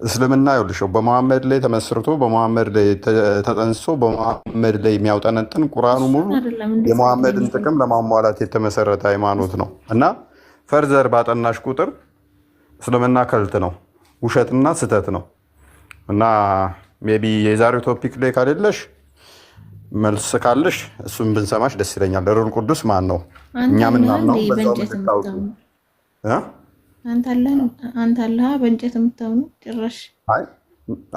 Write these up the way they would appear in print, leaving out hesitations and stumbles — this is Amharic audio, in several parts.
እስልምና ይኸውልሽ በመሐመድ ላይ ተመስርቶ በመሐመድ ላይ ተጠንስሶ በመሐመድ ላይ የሚያውጠነጥን ቁርአኑ ሙሉ የመሐመድን ጥቅም ለማሟላት የተመሰረተ ሃይማኖት ነው እና ፈርዘር ባጠናሽ ቁጥር እስልምና ከልት ነው፣ ውሸትና ስተት ነው። እና ሜቢ የዛሬው ቶፒክ ላይ ካሌለሽ መልስ ካለሽ እሱን ብንሰማሽ ደስ ይለኛል። ሩል ቅዱስ ማን ነው? እኛ ምናምነው በዛው ምትታውቁ አንተ አላህ በእንጨት የምታምኑ ጭራሽ።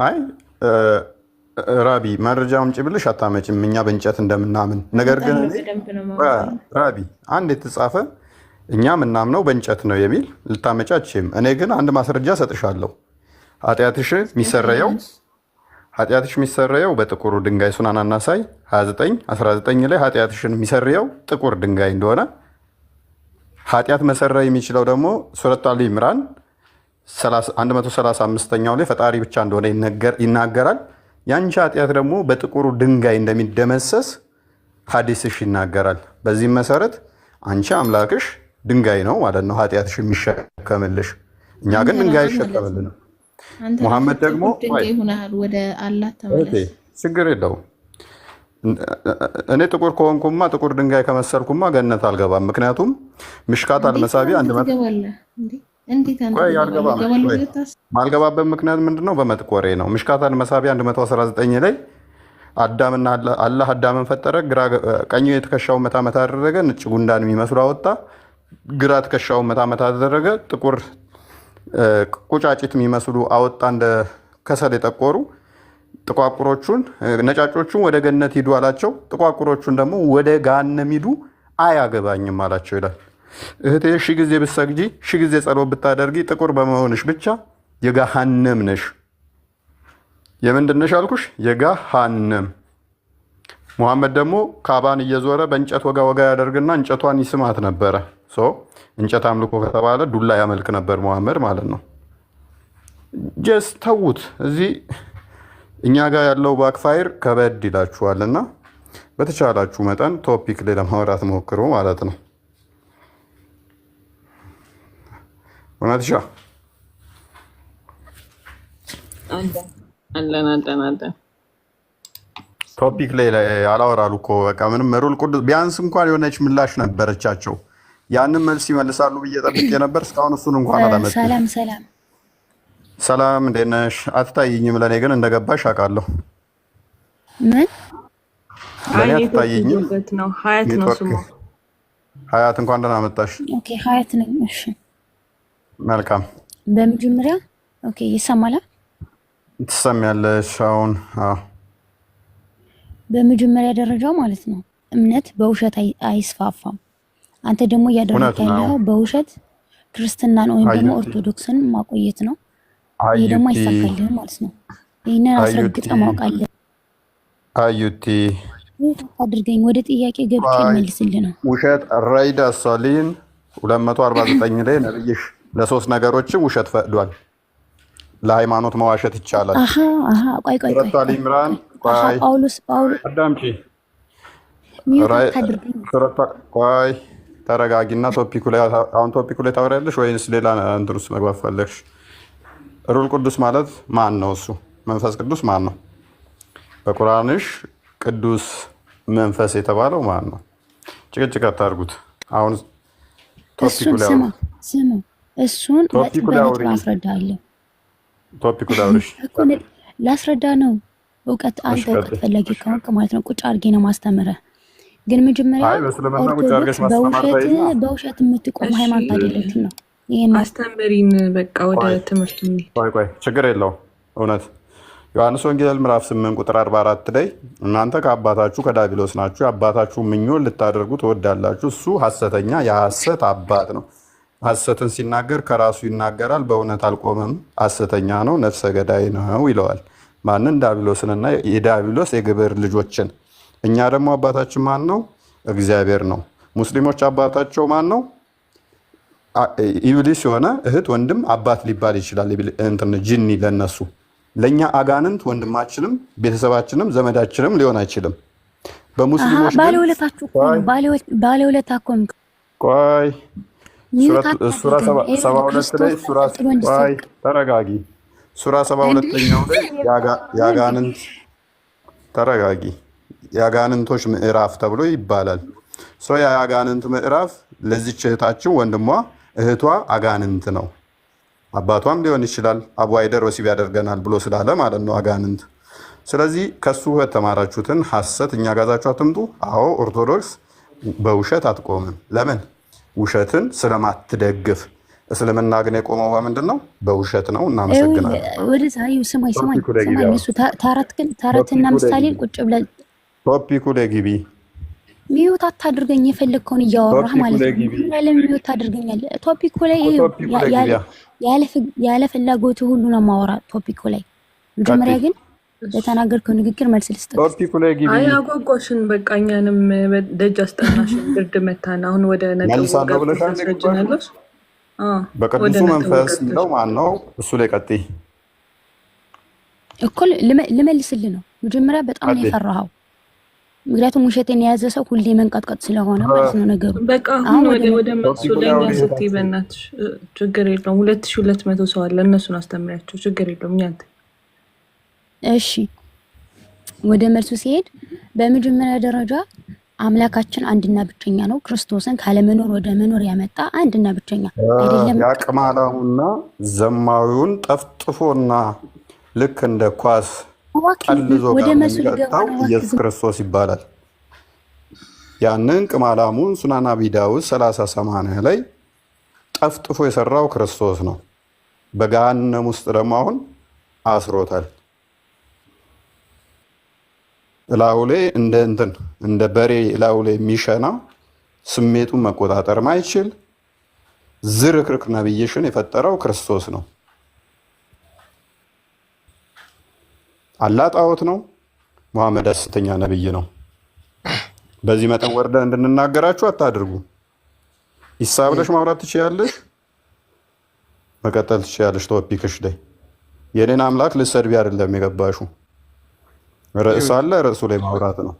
አይ ራቢ መረጃ አምጪ ብልሽ አታመጭም እኛ በእንጨት እንደምናምን። ነገር ግን ራቢ አንድ የተጻፈ እኛ ምናምነው በእንጨት ነው የሚል ልታመጫችም። እኔ ግን አንድ ማስረጃ ሰጥሻለሁ። ኃጢአትሽ የሚሰረየው በጥቁሩ ድንጋይ ሱናን አናሳይ 29:19 ላይ ኃጢአትሽን የሚሰርየው ጥቁር ድንጋይ እንደሆነ ኃጢአት መሰረይ የሚችለው ደግሞ ሱረቱ አሊ ኢምራን 135ኛው ላይ ፈጣሪ ብቻ እንደሆነ ይናገራል። ያንቺ ኃጢአት ደግሞ በጥቁሩ ድንጋይ እንደሚደመሰስ ሐዲስሽ ይናገራል። በዚህም መሰረት አንቺ አምላክሽ ድንጋይ ነው ማለት ነው ኃጢአትሽ የሚሸከምልሽ። እኛ ግን ድንጋይ አይሸከምልንም። ሙሐመድ ደግሞ ወደ አላህ ተመለስ፣ ችግር የለውም። እኔ ጥቁር ከሆንኩማ ጥቁር ድንጋይ ከመሰልኩማ ገነት አልገባም። ምክንያቱም ምሽካት አልመሳቢ ማልገባበት ምክንያት ምንድነው? በመጥቆሬ ነው። ምሽካት አልመሳቢ 119 ላይ አዳምና አላህ አዳምን ፈጠረ፣ ቀኝ የትከሻውን መታ መታ አደረገ፣ ነጭ ጉንዳን የሚመስሉ አወጣ፣ ግራ ትከሻውን መታ መታ አደረገ፣ ጥቁር ቁጫጭት የሚመስሉ አወጣ፣ እንደ ከሰል የጠቆሩ ጥቋቁሮቹን ነጫጮቹን ወደ ገነት ሂዱ አላቸው። ጥቋቁሮቹን ደግሞ ወደ ገሃነም ሂዱ አያገባኝም አላቸው ይላል። እህቴ ሺህ ጊዜ ብትሰግጂ ሺህ ጊዜ ጸሎት ብታደርጊ ጥቁር በመሆንሽ ብቻ የገሃነም ነሽ። የምንድን ነሽ አልኩሽ? የገሃነም። ሙሐመድ ደግሞ ካባን እየዞረ በእንጨት ወጋ ወጋ ያደርግና እንጨቷን ይስማት ነበረ። እንጨት አምልኮ ከተባለ ዱላ ያመልክ ነበር ሙሐመድ ማለት ነው። ጀስ ተዉት። እዚህ እኛ ጋር ያለው ባክፋይር ከበድ ይላችኋልና በተቻላችሁ መጠን ቶፒክ ላይ ለማውራት ሞክሩ ማለት ነው። እውነትሻ አለን ቶፒክ ላይ አላወራሉ እኮ በቃ ምንም ሩል ቅዱስ ቢያንስ እንኳን የሆነች ምላሽ ነበረቻቸው። ያንን መልስ ይመልሳሉ ብዬ ጠብቄ ነበር። እስካሁን እሱን እንኳን አላመጡም። ሰላም እንዴት ነሽ? አትታይኝም። ለእኔ ግን እንደገባሽ አውቃለሁ። ምን ለእኔ አትታይኝም። ሀያት ነው ስሙ። ሀያት እንኳን ደህና መጣሽ። ኦኬ ሀያት ነኝ። እሺ መልካም። በመጀመሪያ ኦኬ ይሰማል? ትሰሚያለሽ አሁን? በመጀመሪያ ደረጃ ማለት ነው እምነት በውሸት አይስፋፋም። አንተ ደግሞ እያደረግህ ያለው በውሸት ክርስትናን ወይም ደግሞ ኦርቶዶክስን ማቆየት ነው። ይሄ ደግሞ አይሳካልህም ማለት ነው። ይሄንን አስረግጠህ ማወቅ አለብህ። አዩቲ አድርገኝ ወደ ጥያቄ ገብቼ መልስልህ ነው። ውሸት ራይዳ ሷሊን 249 ላይ ነብይሽ ለሶስት ነገሮችን ውሸት ፈቅዷል። ለሃይማኖት መዋሸት ይቻላል። ቆይ ሱረቱ ኢምራን ጳውሎስ አዳምጪ። ቆይ ተረጋጊና ቶፒኩ ላይ ታወሪያለሽ ወይንስ ሌላ እንትን ውስጥ መግባት ፈለግሽ? ሩል ቅዱስ ማለት ማን ነው? እሱ መንፈስ ቅዱስ ማን ነው? በቁርአንሽ ቅዱስ መንፈስ የተባለው ማን ነው? ጭቅጭቅ አታርጉት። አሁን ቶፒኩ ላይ እሱን አስረዳለሁ። ቶፒኩ ላይ አውሪሽ ላስረዳ ነው። እውቀት አንተ እውቀት ፈላጊ ከሆንክ ማለት ነው ቁጭ አድርጌ ነው ማስተምረህ። ግን መጀመሪያ ኦርቶዶክስ በውሸት የምትቆም ሃይማኖት አይደለችም ነው። ይሄን አስተምሪን በቃ ወደ ትምህርቱ ቆይ ችግር የለው። እውነት ዮሐንስ ወንጌል ምዕራፍ 8 ቁጥር 44 ላይ እናንተ ከአባታችሁ ከዲያብሎስ ናችሁ፣ የአባታችሁ ምኞት ልታደርጉ ትወዳላችሁ፣ እሱ ሐሰተኛ የሐሰት አባት ነው። ሐሰትን ሲናገር ከራሱ ይናገራል፣ በእውነት አልቆመም፣ ሐሰተኛ ነው፣ ነፍሰ ገዳይ ነው ይለዋል። ማንን? ዲያብሎስንና የዲያብሎስ የግብር ልጆችን። እኛ ደግሞ አባታችን ማን ነው? እግዚአብሔር ነው። ሙስሊሞች አባታቸው ማን ነው? ኢብሊስ የሆነ እህት ወንድም አባት ሊባል ይችላል። እንትን ጂኒ ለነሱ። ለኛ አጋንንት ወንድማችንም ቤተሰባችንም ዘመዳችንም ሊሆን አይችልም። በሙስሊሞች ባለውለታችሁ ባለውለታ እኮ ነው። ቆይ ሱራ 72 ላይ ቆይ ተረጋጊ። ሱራ 72ኛው ላይ ያጋንንት ተረጋጊ ያጋንንቶች ምዕራፍ ተብሎ ይባላል። ያጋንንት ምዕራፍ ለዚች እህታችን ወንድሟ እህቷ አጋንንት ነው። አባቷም ሊሆን ይችላል። አቡ አይደር ወሲብ ያደርገናል ብሎ ስላለ ማለት ነው አጋንንት። ስለዚህ ከሱ ተማራችሁትን ሐሰት እኛ ጋዛችሁ አትምጡ። አዎ ኦርቶዶክስ በውሸት አትቆምም። ለምን? ውሸትን ስለማትደግፍ። እስልምና ግን የቆመው ምንድን ነው? በውሸት ነው። እናመሰግናለን። ወደዛ ስማኝ እሱ ታረትና ምሳሌን ቁጭ ብለን ቶፒኩ ላይ ግቢ። ሚዩት አታድርገኝ። የፈለግከውን እያወራህ ማለት ነው። ለምን ሚዩት ታድርገኛለህ? ቶፒኩ ላይ ያለ ፍላጎት ሁሉ ነው ማወራ። ቶፒኩ ላይ መጀመሪያ ግን ለተናገርከው ንግግር መልስ ልስጥህ። ቶፒኩ ላይ ግቢ። አይ አጓጓሽን፣ በቃ እኛንም ደጅ አስጠናሽን። ብርድ መታና አሁን ወደ ነጥብ ታስረጅናለሽ። በቅዱሱ መንፈስ ነው ማን ነው እሱ ላይ ቀጥይ እኮ ልመልስልህ ነው። መጀመሪያ በጣም ነው የፈራኸው፣ ምክንያቱም ውሸቴን የያዘ ሰው ሁሌ መንቀጥቀጥ ስለሆነ ማለት ነው ነገሩ። በቃ አሁን ወደ መልሱ ለኛ ስትይ በእናትሽ ችግር የለውም። 2200 ሰው አለ፣ እነሱን አስተምሪያቸው፣ ችግር የለውም። ያንተ እሺ። ወደ መልሱ ሲሄድ በመጀመሪያ ደረጃ አምላካችን አንድና ብቸኛ ነው። ክርስቶስን ካለመኖር ወደ መኖር ያመጣ አንድና ብቸኛ አይደለም። ያቅማላሙና ዘማዊውን ጠፍጥፎና ልክ እንደ ኳስ ቀልዞ ጋር ኢየሱስ ክርስቶስ ይባላል። ያንን ቅማላሙን ሱናን አቢ ዳውድ 3080 ላይ ጠፍጥፎ የሰራው ክርስቶስ ነው። በገሃነም ውስጥ ደግሞ አሁን አስሮታል። እላዩ ላይ እንደ በሬ እላዩ ላይ የሚሸና ስሜቱን መቆጣጠር ማይችል ዝርክርክ ነብይሽን የፈጠረው ክርስቶስ ነው። አላህ ጣዖት ነው። መሐመድ ሐሰተኛ ነብይ ነው። በዚህ መጠን ወርደን እንድንናገራችሁ አታድርጉ። ኢሳ ብለሽ ማውራት ትችያለሽ፣ መቀጠል ትችያለሽ። ቶፒክሽ ላይ የኔን አምላክ ልትሰድቢ አይደለም የገባሹ። ርዕስ አለ፣ ርዕሱ ላይ ማውራት ነው።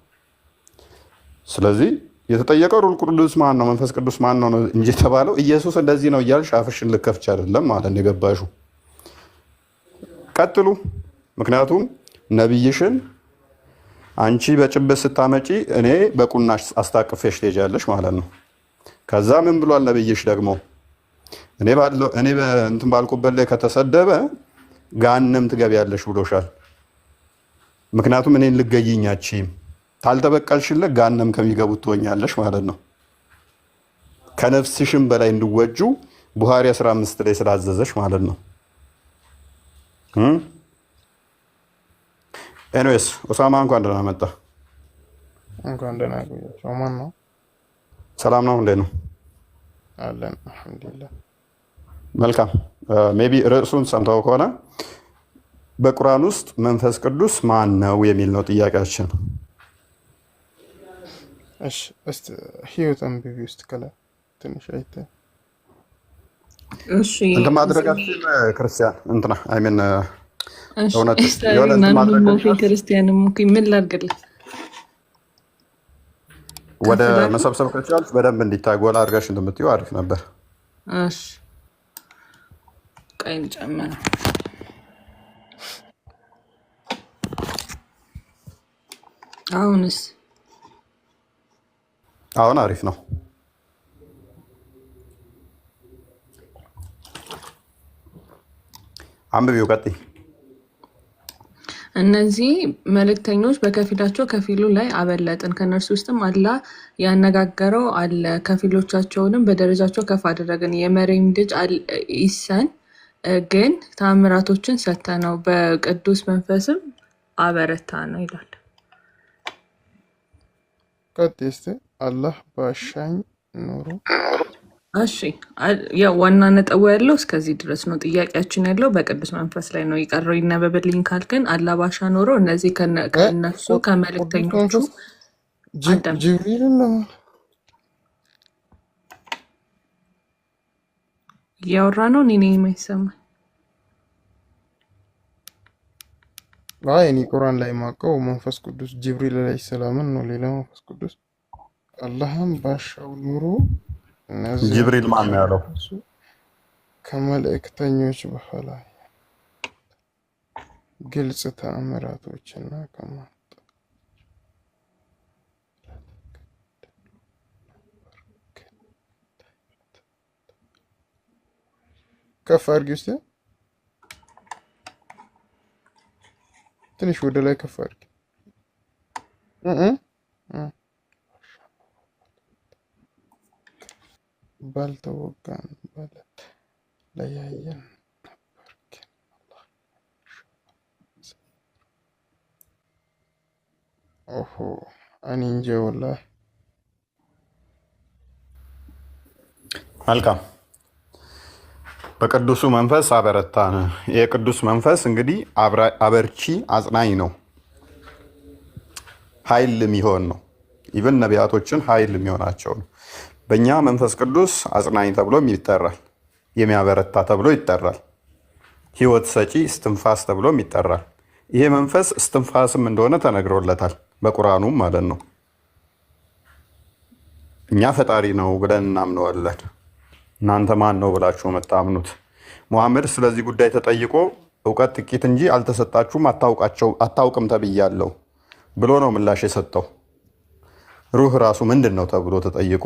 ስለዚህ የተጠየቀው ሩል ቅዱስ ማን ነው መንፈስ ቅዱስ ማን ነው እንጂ የተባለው ኢየሱስ እንደዚህ ነው እያልሽ አፍሽን ልከፍች አይደለም ማለት ነው የገባሹ። ቀጥሉ። ምክንያቱም ነብይሽን አንቺ በጭብጥ ስታመጪ እኔ በቁናሽ አስታቅፌሽ ትሄጃለሽ ማለት ነው። ከዛ ምን ብሏል ነብይሽ ደግሞ? እኔ እንትን ባልኩበት ላይ ከተሰደበ ገሃነም ትገቢያለሽ ብሎሻል። ምክንያቱም እኔን ልገይኛችም ታልተበቀልሽለት ገሃነም ከሚገቡት ትሆኛለሽ ማለት ነው። ከነፍስሽም በላይ እንድወጁ ቡሃሪ 15 ላይ ስላዘዘሽ ማለት ነው። ኤኒዌይስ ኦሳማ እንኳን ደህና መጣ። እንኳን ደህና ቆያችሁ። ማን ነው? ሰላም ነው? እንዴት ነው? አለን አልሐምዱሊላህ። መልካም። ሜቢ ርዕሱን ሰምተው ከሆነ በቁርአን ውስጥ መንፈስ ቅዱስ ማን ነው የሚል ነው ጥያቄያችን። እሺ እስቲ ህይወት አንብቢ ውስጥ ከላ ትንሽ አይተ እሺ እንትን ማድረጋችን ክርስቲያን እንትና አይሜን እውነት ክርስቲያንም ምን ላድርግልህ? ወደ መሰብሰብ ከቻልሽ በደንብ እንዲታጎላ አድርጋሽ እንደምትይው አሪፍ ነበር። እሺ ቀይን ጨመረ። አሁን አሪፍ ነው። አንብቢው ቀጥይ። እነዚህ መልእክተኞች በከፊላቸው ከፊሉ ላይ አበለጥን፣ ከነርሱ ውስጥም አላህ ያነጋገረው አለ፣ ከፊሎቻቸውንም በደረጃቸው ከፍ አደረግን። የመርየም ልጅ ኢሳን ግን ተአምራቶችን ሰጠነው፣ በቅዱስ መንፈስም አበረታ ነው ይላል። ቀጥይ እስቲ። አላህ ባሻኝ ኖሮ እሺ ያው ዋና ነጥቡ ያለው እስከዚህ ድረስ ነው። ጥያቄያችን ያለው በቅዱስ መንፈስ ላይ ነው። የቀረው ይነበብልኝ ካልክን አላህ ባሻ ኖሮ እነዚህ ከነሱ ከመልእክተኞቹ ጅብሪል ነው እያወራ ነው። እኔ ነኝ የማይሰማኝ። እኔ ቁርአን ላይ ማቀው መንፈስ ቅዱስ ጅብሪል አለይሂ ሰላምን ነው። ሌላ መንፈስ ቅዱስ አላህም ባሻው ኑሮ ጅብሪል ማን ነው ያለው? ከመልእክተኞች በኋላ ግልጽ ተአምራቶችና ከፍ አድርጊ ውስጥ ትንሽ ወደ ላይ ከፍ አድርጊ። ባልተወጋን በለት ለያየን ነበር ግን አላህ ኦሆ እኔ እንጃ ወላሂ። መልካም በቅዱሱ መንፈስ አበረታን። የቅዱስ መንፈስ እንግዲህ አበርቺ አጽናኝ ነው፣ ኃይል የሚሆን ነው። ኢቨን ነቢያቶችን ኃይል የሚሆናቸው ነው። በእኛ መንፈስ ቅዱስ አጽናኝ ተብሎም ይጠራል፣ የሚያበረታ ተብሎ ይጠራል፣ ህይወት ሰጪ እስትንፋስ ተብሎም ይጠራል። ይሄ መንፈስ እስትንፋስም እንደሆነ ተነግሮለታል በቁርአኑም ማለት ነው። እኛ ፈጣሪ ነው ብለን እናምነዋለን። እናንተ ማን ነው ብላችሁ የምታምኑት? ሙሐመድ ስለዚህ ጉዳይ ተጠይቆ እውቀት ጥቂት እንጂ አልተሰጣችሁም አታውቅም ተብያለሁ ብሎ ነው ምላሽ የሰጠው። ሩህ ራሱ ምንድን ነው ተብሎ ተጠይቆ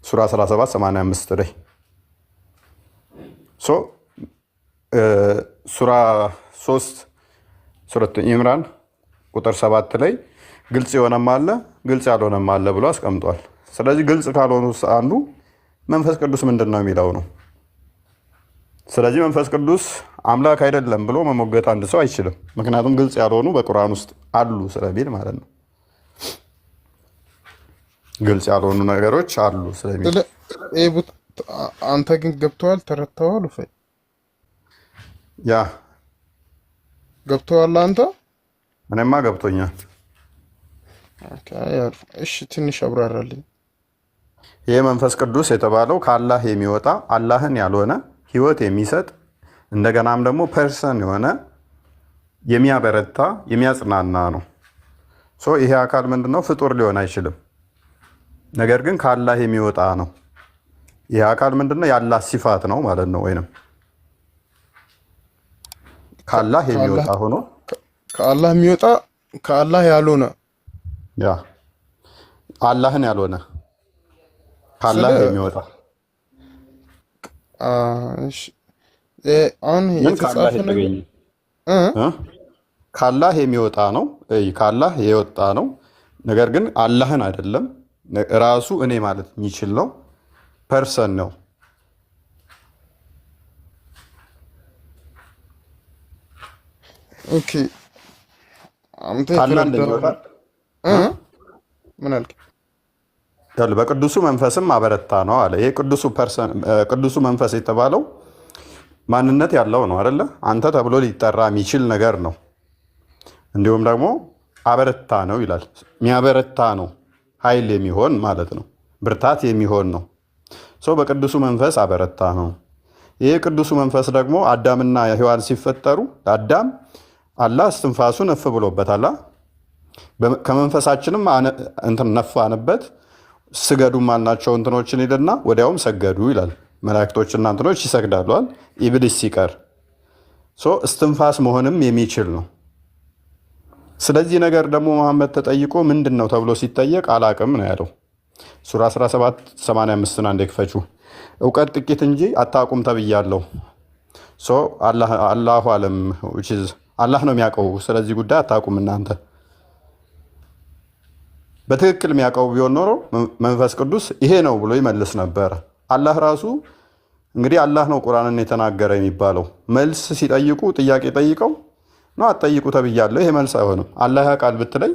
ሱራ 37:85 ላይ ሱራ 3 ሱረት ኢምራን ቁጥር 7 ላይ ግልጽ የሆነም አለ ግልጽ ያልሆነም አለ ብሎ አስቀምጧል። ስለዚህ ግልጽ ካልሆኑ አንዱ መንፈስ ቅዱስ ምንድን ነው የሚለው ነው። ስለዚህ መንፈስ ቅዱስ አምላክ አይደለም ብሎ መሞገት አንድ ሰው አይችልም። ምክንያቱም ግልጽ ያልሆኑ በቁርአን ውስጥ አሉ ስለሚል ማለት ነው። ግልጽ ያልሆኑ ነገሮች አሉ ስለሚል አንተ ግን ገብተዋል፣ ተረድተዋል። ያ ገብተዋል አንተ? እኔማ ገብቶኛል። እሺ ትንሽ አብራራልኝ። ይህ መንፈስ ቅዱስ የተባለው ከአላህ የሚወጣ አላህን ያልሆነ ህይወት የሚሰጥ እንደገናም ደግሞ ፐርሰን የሆነ የሚያበረታ የሚያጽናና ነው። ይሄ አካል ምንድነው? ፍጡር ሊሆን አይችልም። ነገር ግን ከአላህ የሚወጣ ነው። ይህ አካል ምንድነው? የአላህ ሲፋት ነው ማለት ነው። ወይንም ከአላህ የሚወጣ ሆኖ ከአላህ የሚወጣ ከአላህ ያልሆነ ያ አላህን ያልሆነ ከአላህ የሚወጣ ከአላህ የሚወጣ ነው። ከአላህ የወጣ ነው። ነገር ግን አላህን አይደለም፣ ራሱ እኔ ማለት የሚችል ነው። ፐርሰን ነው። ኦኬ አንተ ምን አልክ? በቅዱሱ መንፈስም አበረታ ነው አለ። ይሄ ቅዱሱ መንፈስ የተባለው ማንነት ያለው ነው አይደለ? አንተ ተብሎ ሊጠራ የሚችል ነገር ነው። እንዲሁም ደግሞ አበረታ ነው ይላል። የሚያበረታ ነው፣ ኃይል የሚሆን ማለት ነው፣ ብርታት የሚሆን ነው። በቅዱሱ መንፈስ አበረታ ነው። ይሄ ቅዱሱ መንፈስ ደግሞ አዳምና ሔዋን ሲፈጠሩ ለአዳም አላህ እስትንፋሱን እፍ ብሎበታል። ከመንፈሳችንም ነፋንበት። ስገዱም አልናቸው እንትኖችን ይልና ወዲያውም ሰገዱ ይላል። መላእክቶችና እንትኖች ይሰግዳሉ ኢብሊስ ሲቀር። እስትንፋስ መሆንም የሚችል ነው። ስለዚህ ነገር ደግሞ መሐመድ ተጠይቆ ምንድን ነው ተብሎ ሲጠየቅ አላቅም ነው ያለው። ሱራ 17:85 አንዴ ክፈቹ። እውቀት ጥቂት እንጂ አታውቁም ተብያለሁ። አላሁ አለም አላህ ነው የሚያውቀው። ስለዚህ ጉዳይ አታውቁም እናንተ። በትክክል የሚያውቀው ቢሆን ኖሮ መንፈስ ቅዱስ ይሄ ነው ብሎ ይመልስ ነበረ። አላህ ራሱ እንግዲህ አላህ ነው ቁርአንን የተናገረ የሚባለው። መልስ ሲጠይቁ ጥያቄ ጠይቀው ነው አትጠይቁ ተብያለሁ። ይሄ መልስ አይሆንም። አላህ ያውቃል ብትለኝ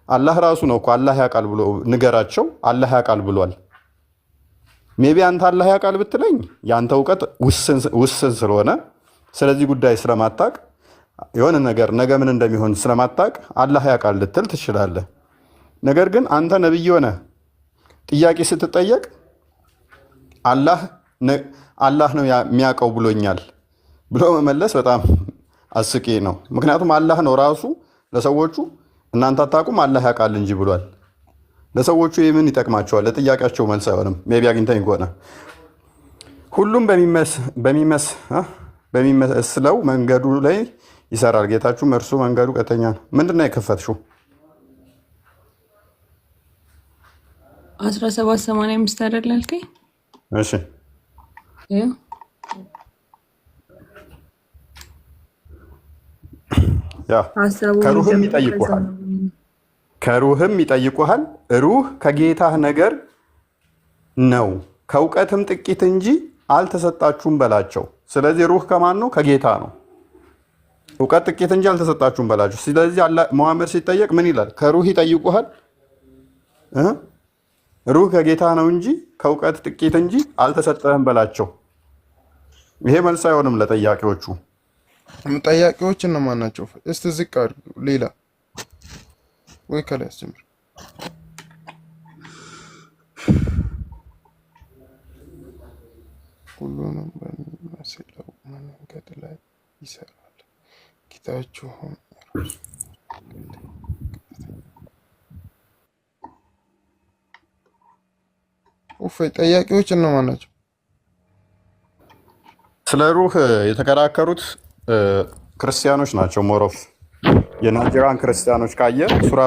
አላህ ራሱ ነው እኮ አላህ ያውቃል ብሎ ንገራቸው። አላህ ያውቃል ብሏል። ሜቢ አንተ አላህ ያውቃል ብትለኝ የአንተ እውቀት ውስን ስለሆነ ስለዚህ ጉዳይ ስለማታቅ የሆነ ነገር ነገ ምን እንደሚሆን ስለማታቅ አላህ ያውቃል ልትል ትችላለህ። ነገር ግን አንተ ነብይ ሆነ ጥያቄ ስትጠየቅ አላህ ነው የሚያውቀው ብሎኛል ብሎ መመለስ በጣም አስቂ ነው። ምክንያቱም አላህ ነው ራሱ ለሰዎቹ እናንተ አታውቁም አላህ ያውቃል እንጂ ብሏል። ለሰዎቹ የምን ይጠቅማቸዋል? ለጥያቄያቸው መልስ አይሆንም። ሜቢ አግኝተኝ ከሆነ ሁሉም በሚመስለው መንገዱ ላይ ይሰራል። ጌታችሁም እርሱ መንገዱ ቀጥተኛ ነው። ምንድን ነው የከፈትሽው? 1785 አይደል አልከኝ? እሺ ያ ከሩህም ይጠይቁሃል። ሩህ ከጌታህ ነገር ነው፣ ከእውቀትም ጥቂት እንጂ አልተሰጣችሁም በላቸው። ስለዚህ ሩህ ከማን ነው? ከጌታ ነው። እውቀት ጥቂት እንጂ አልተሰጣችሁም በላቸው። ስለዚህ መሐመድ ሲጠየቅ ምን ይላል? ከሩህ ይጠይቁሃል። ሩህ ከጌታ ነው እንጂ ከእውቀት ጥቂት እንጂ አልተሰጠህም በላቸው። ይሄ መልስ አይሆንም ለጠያቂዎቹ። ጠያቂዎች እነማን ናቸው? እስቲ ዝቅ አድርጉ። ሌላ ወይ ከላይ አስጀምር። ሁሉንም በሚመስለው መንገድ ላይ ይሰራል ጌታችሁም ጠያቂዎች እነማን ናቸው? ስለ ሩህ የተከራከሩት ክርስቲያኖች ናቸው። ሞሮፍ የናጅራን ክርስቲያኖች ካየ ሱራ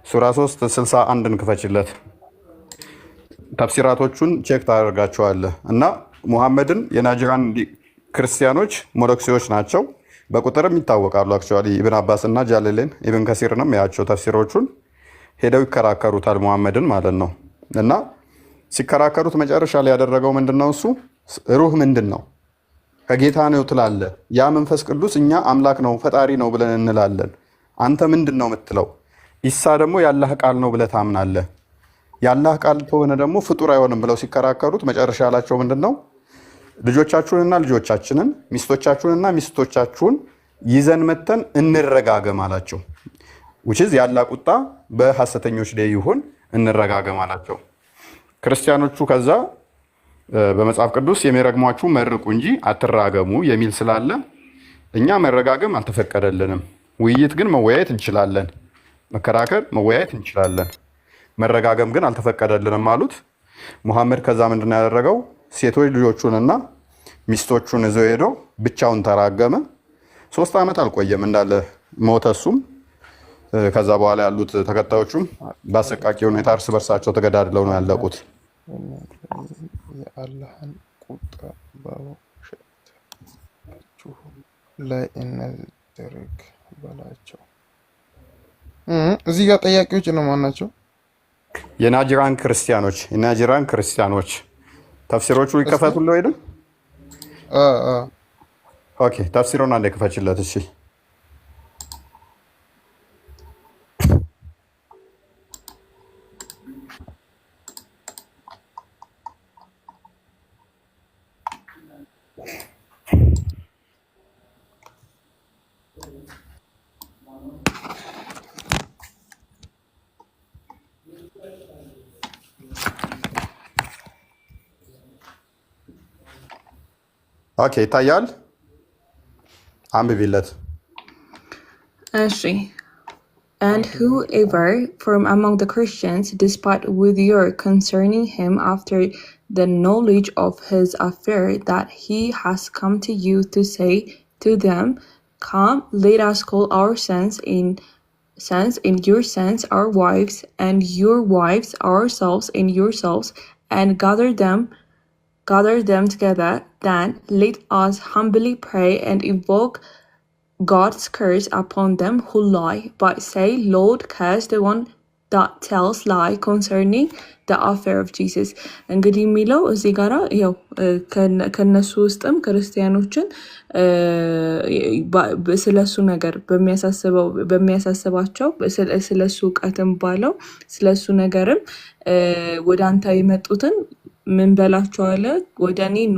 3:61 ክፈችለት። ተፍሲራቶቹን ቼክ ታደርጋቸዋለህ። እና ሙሐመድን የናጅራን ክርስቲያኖች ሞሎክሲዎች ናቸው። በቁጥርም ይታወቃሉ። አክቹዋሊ ኢብን አባስ እና ጃለሌን ኢብን ከሲርንም ያቸው ተፍሲሮቹን ሄደው ይከራከሩታል ሙሐመድን ማለት ነው። እና ሲከራከሩት መጨረሻ ላይ ያደረገው ምንድነው? እሱ ሩህ ምንድን ነው? ከጌታ ነው ትላለ። ያ መንፈስ ቅዱስ እኛ አምላክ ነው ፈጣሪ ነው ብለን እንላለን። አንተ ምንድን ነው የምትለው? ኢሳ ደግሞ የአላህ ቃል ነው ብለህ ታምናለህ። የአላህ ቃል ከሆነ ደግሞ ፍጡር አይሆንም ብለው ሲከራከሩት መጨረሻ ያላቸው ምንድን ነው? ልጆቻችሁንና ልጆቻችንን ሚስቶቻችሁንና ሚስቶቻችሁን ይዘን መተን እንረጋገም አላቸው። ውችዝ የአላህ ቁጣ በሐሰተኞች ላይ ይሁን እንረጋገም አላቸው። ክርስቲያኖቹ ከዛ በመጽሐፍ ቅዱስ የሚረግሟችሁ መርቁ እንጂ አትራገሙ የሚል ስላለ እኛ መረጋገም አልተፈቀደልንም። ውይይት ግን መወያየት እንችላለን። መከራከር መወያየት እንችላለን። መረጋገም ግን አልተፈቀደልንም አሉት። ሙሐመድ ከዛ ምንድን ያደረገው? ሴቶች ልጆቹንና ሚስቶቹን ይዞ ሄዶ ብቻውን ተራገመ። 3 ዓመት አልቆየም እንዳለ ሞተ እሱም። ከዛ በኋላ ያሉት ተከታዮቹም በአሰቃቂ ሁኔታ እርስ በርሳቸው ተገዳድለው ነው ያለቁት። የአላህን ቁጣ በውሸታችሁ ላይ እናድርግ በላቸው። እዚህ ጋር ጠያቂዎች እነማን ናቸው? የናጅራን ክርስቲያኖች ተፍሲሮቹ ይከፈቱልህ አይደል? ኦኬ ተፍሲሩን አንዴ ክፈችለት እሺ። ኦኬ ይታያል። አንብቢለት እሺ። And whoever from among the Christians dispute with you concerning him after the knowledge of his affair, that he has come to you to say to them, come, let us call our sons and your sons our wives, and your wives ourselves and yourselves, and gather them together, then let us humbly pray and invoke God's curse upon them who lie, but say, Lord, curse the one that tells lie concerning the affair of Jesus. እንግዲህ የሚለው እዚህ ጋራ ይኸው ከነሱ ውስጥም ክርስቲያኖችን ስለሱ ነገር በሚያሳስባቸው ስለሱ እውቀትም ባለው ስለሱ ነገርም ወደ አንተ የመጡትን ምን በላቸው አለ? ወደ እኔ ኑ፣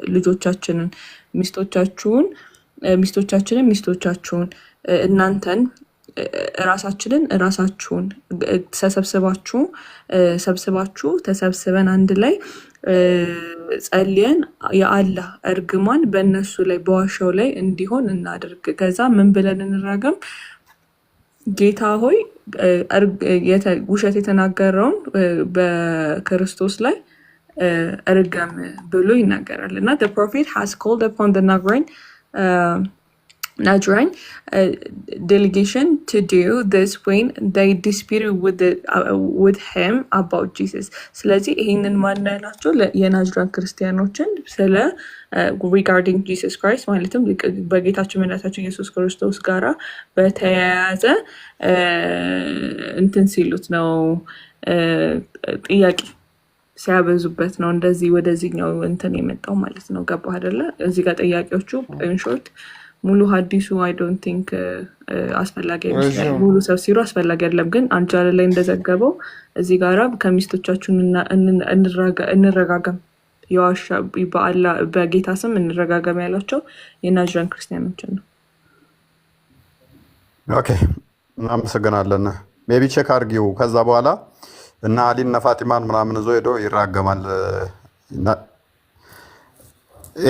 ልጆቻችንን ሚስቶቻችሁን እናንተን ራሳችሁን ተሰብስበን አንድ ላይ ጸልየን የአላህ እርግማን በእነሱ ላይ በዋሻው ላይ እንዲሆን እናድርግ። ከዛ ምን ብለን እንራገም? ጌታ ሆይ ውሸት የተናገረውን በክርስቶስ ላይ ርገም ብሎ ይናገራል እና the prophet has called upon the Najran delegation to do this when they disputed with him about Jesus. ስለዚህ ይሄንን ማናላቸው የናጅራን ክርስቲያኖችን ስለ regarding Jesus Christ ማለትም በጌታችን መድኃኒታችን ኢየሱስ ክርስቶስ ጋራ በተያያዘ እንትን ሲሉት ነው ጥያቄ ሲያበዙበት ነው እንደዚህ ወደዚህኛው እንትን የመጣው ማለት ነው። ገባህ አይደለ? እዚህ ጋር ጥያቄዎቹ ኢንሾርት ሙሉ ሀዲሱ አይ ዶንት ቲንክ አስፈላጊ አይመስለኝም። ሙሉ ሰብሲሩ አስፈላጊ አይደለም። ግን አንጃለ ላይ እንደዘገበው እዚህ ጋራ ከሚስቶቻችን እንረጋገም የዋሻ በጌታ ስም እንረጋገም ያላቸው የናጅራን ክርስቲያኖችን ነው። ኦኬ እናመሰግናለን። ሜቢ ቼክ አድርጊው። ከዛ በኋላ እና አሊና ፋጢማን ምናምን ዞ ሄዶ ይራገማል።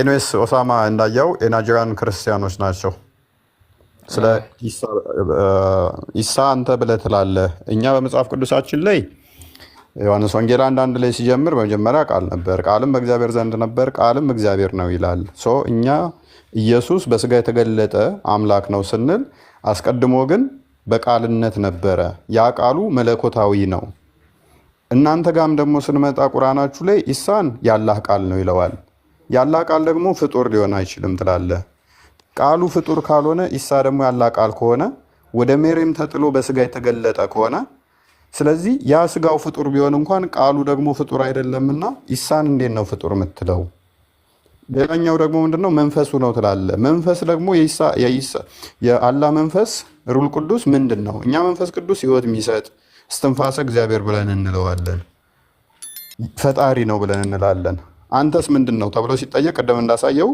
ኤንዌስ ኦሳማ እንዳየው የናጅራን ክርስቲያኖች ናቸው። ስለ ኢሳ አንተ ብለህ ትላለህ። እኛ በመጽሐፍ ቅዱሳችን ላይ ዮሐንስ ወንጌል 1:1 ላይ ሲጀምር በመጀመሪያ ቃል ነበር፣ ቃልም በእግዚአብሔር ዘንድ ነበር፣ ቃልም እግዚአብሔር ነው ይላል። እኛ ኢየሱስ በስጋ የተገለጠ አምላክ ነው ስንል አስቀድሞ ግን በቃልነት ነበረ። ያ ቃሉ መለኮታዊ ነው። እናንተ ጋም ደግሞ ስንመጣ ቁርአናችሁ ላይ ኢሳን ያላህ ቃል ነው ይለዋል። ያላህ ቃል ደግሞ ፍጡር ሊሆን አይችልም ትላለህ። ቃሉ ፍጡር ካልሆነ ኢሳ ደግሞ ያላህ ቃል ከሆነ ወደ መሬም ተጥሎ በስጋ የተገለጠ ከሆነ ስለዚህ ያ ስጋው ፍጡር ቢሆን እንኳን ቃሉ ደግሞ ፍጡር አይደለምና ኢሳን እንዴት ነው ፍጡር የምትለው? ሌላኛው ደግሞ ምንድነው መንፈሱ ነው ትላለህ። መንፈስ ደግሞ የአላህ መንፈስ ሩል ቅዱስ ምንድን ነው? እኛ መንፈስ ቅዱስ ህይወት የሚሰጥ እስትንፋሰ እግዚአብሔር ብለን እንለዋለን። ፈጣሪ ነው ብለን እንላለን። አንተስ ምንድን ነው ተብሎ ሲጠየቅ ቅድም እንዳሳየው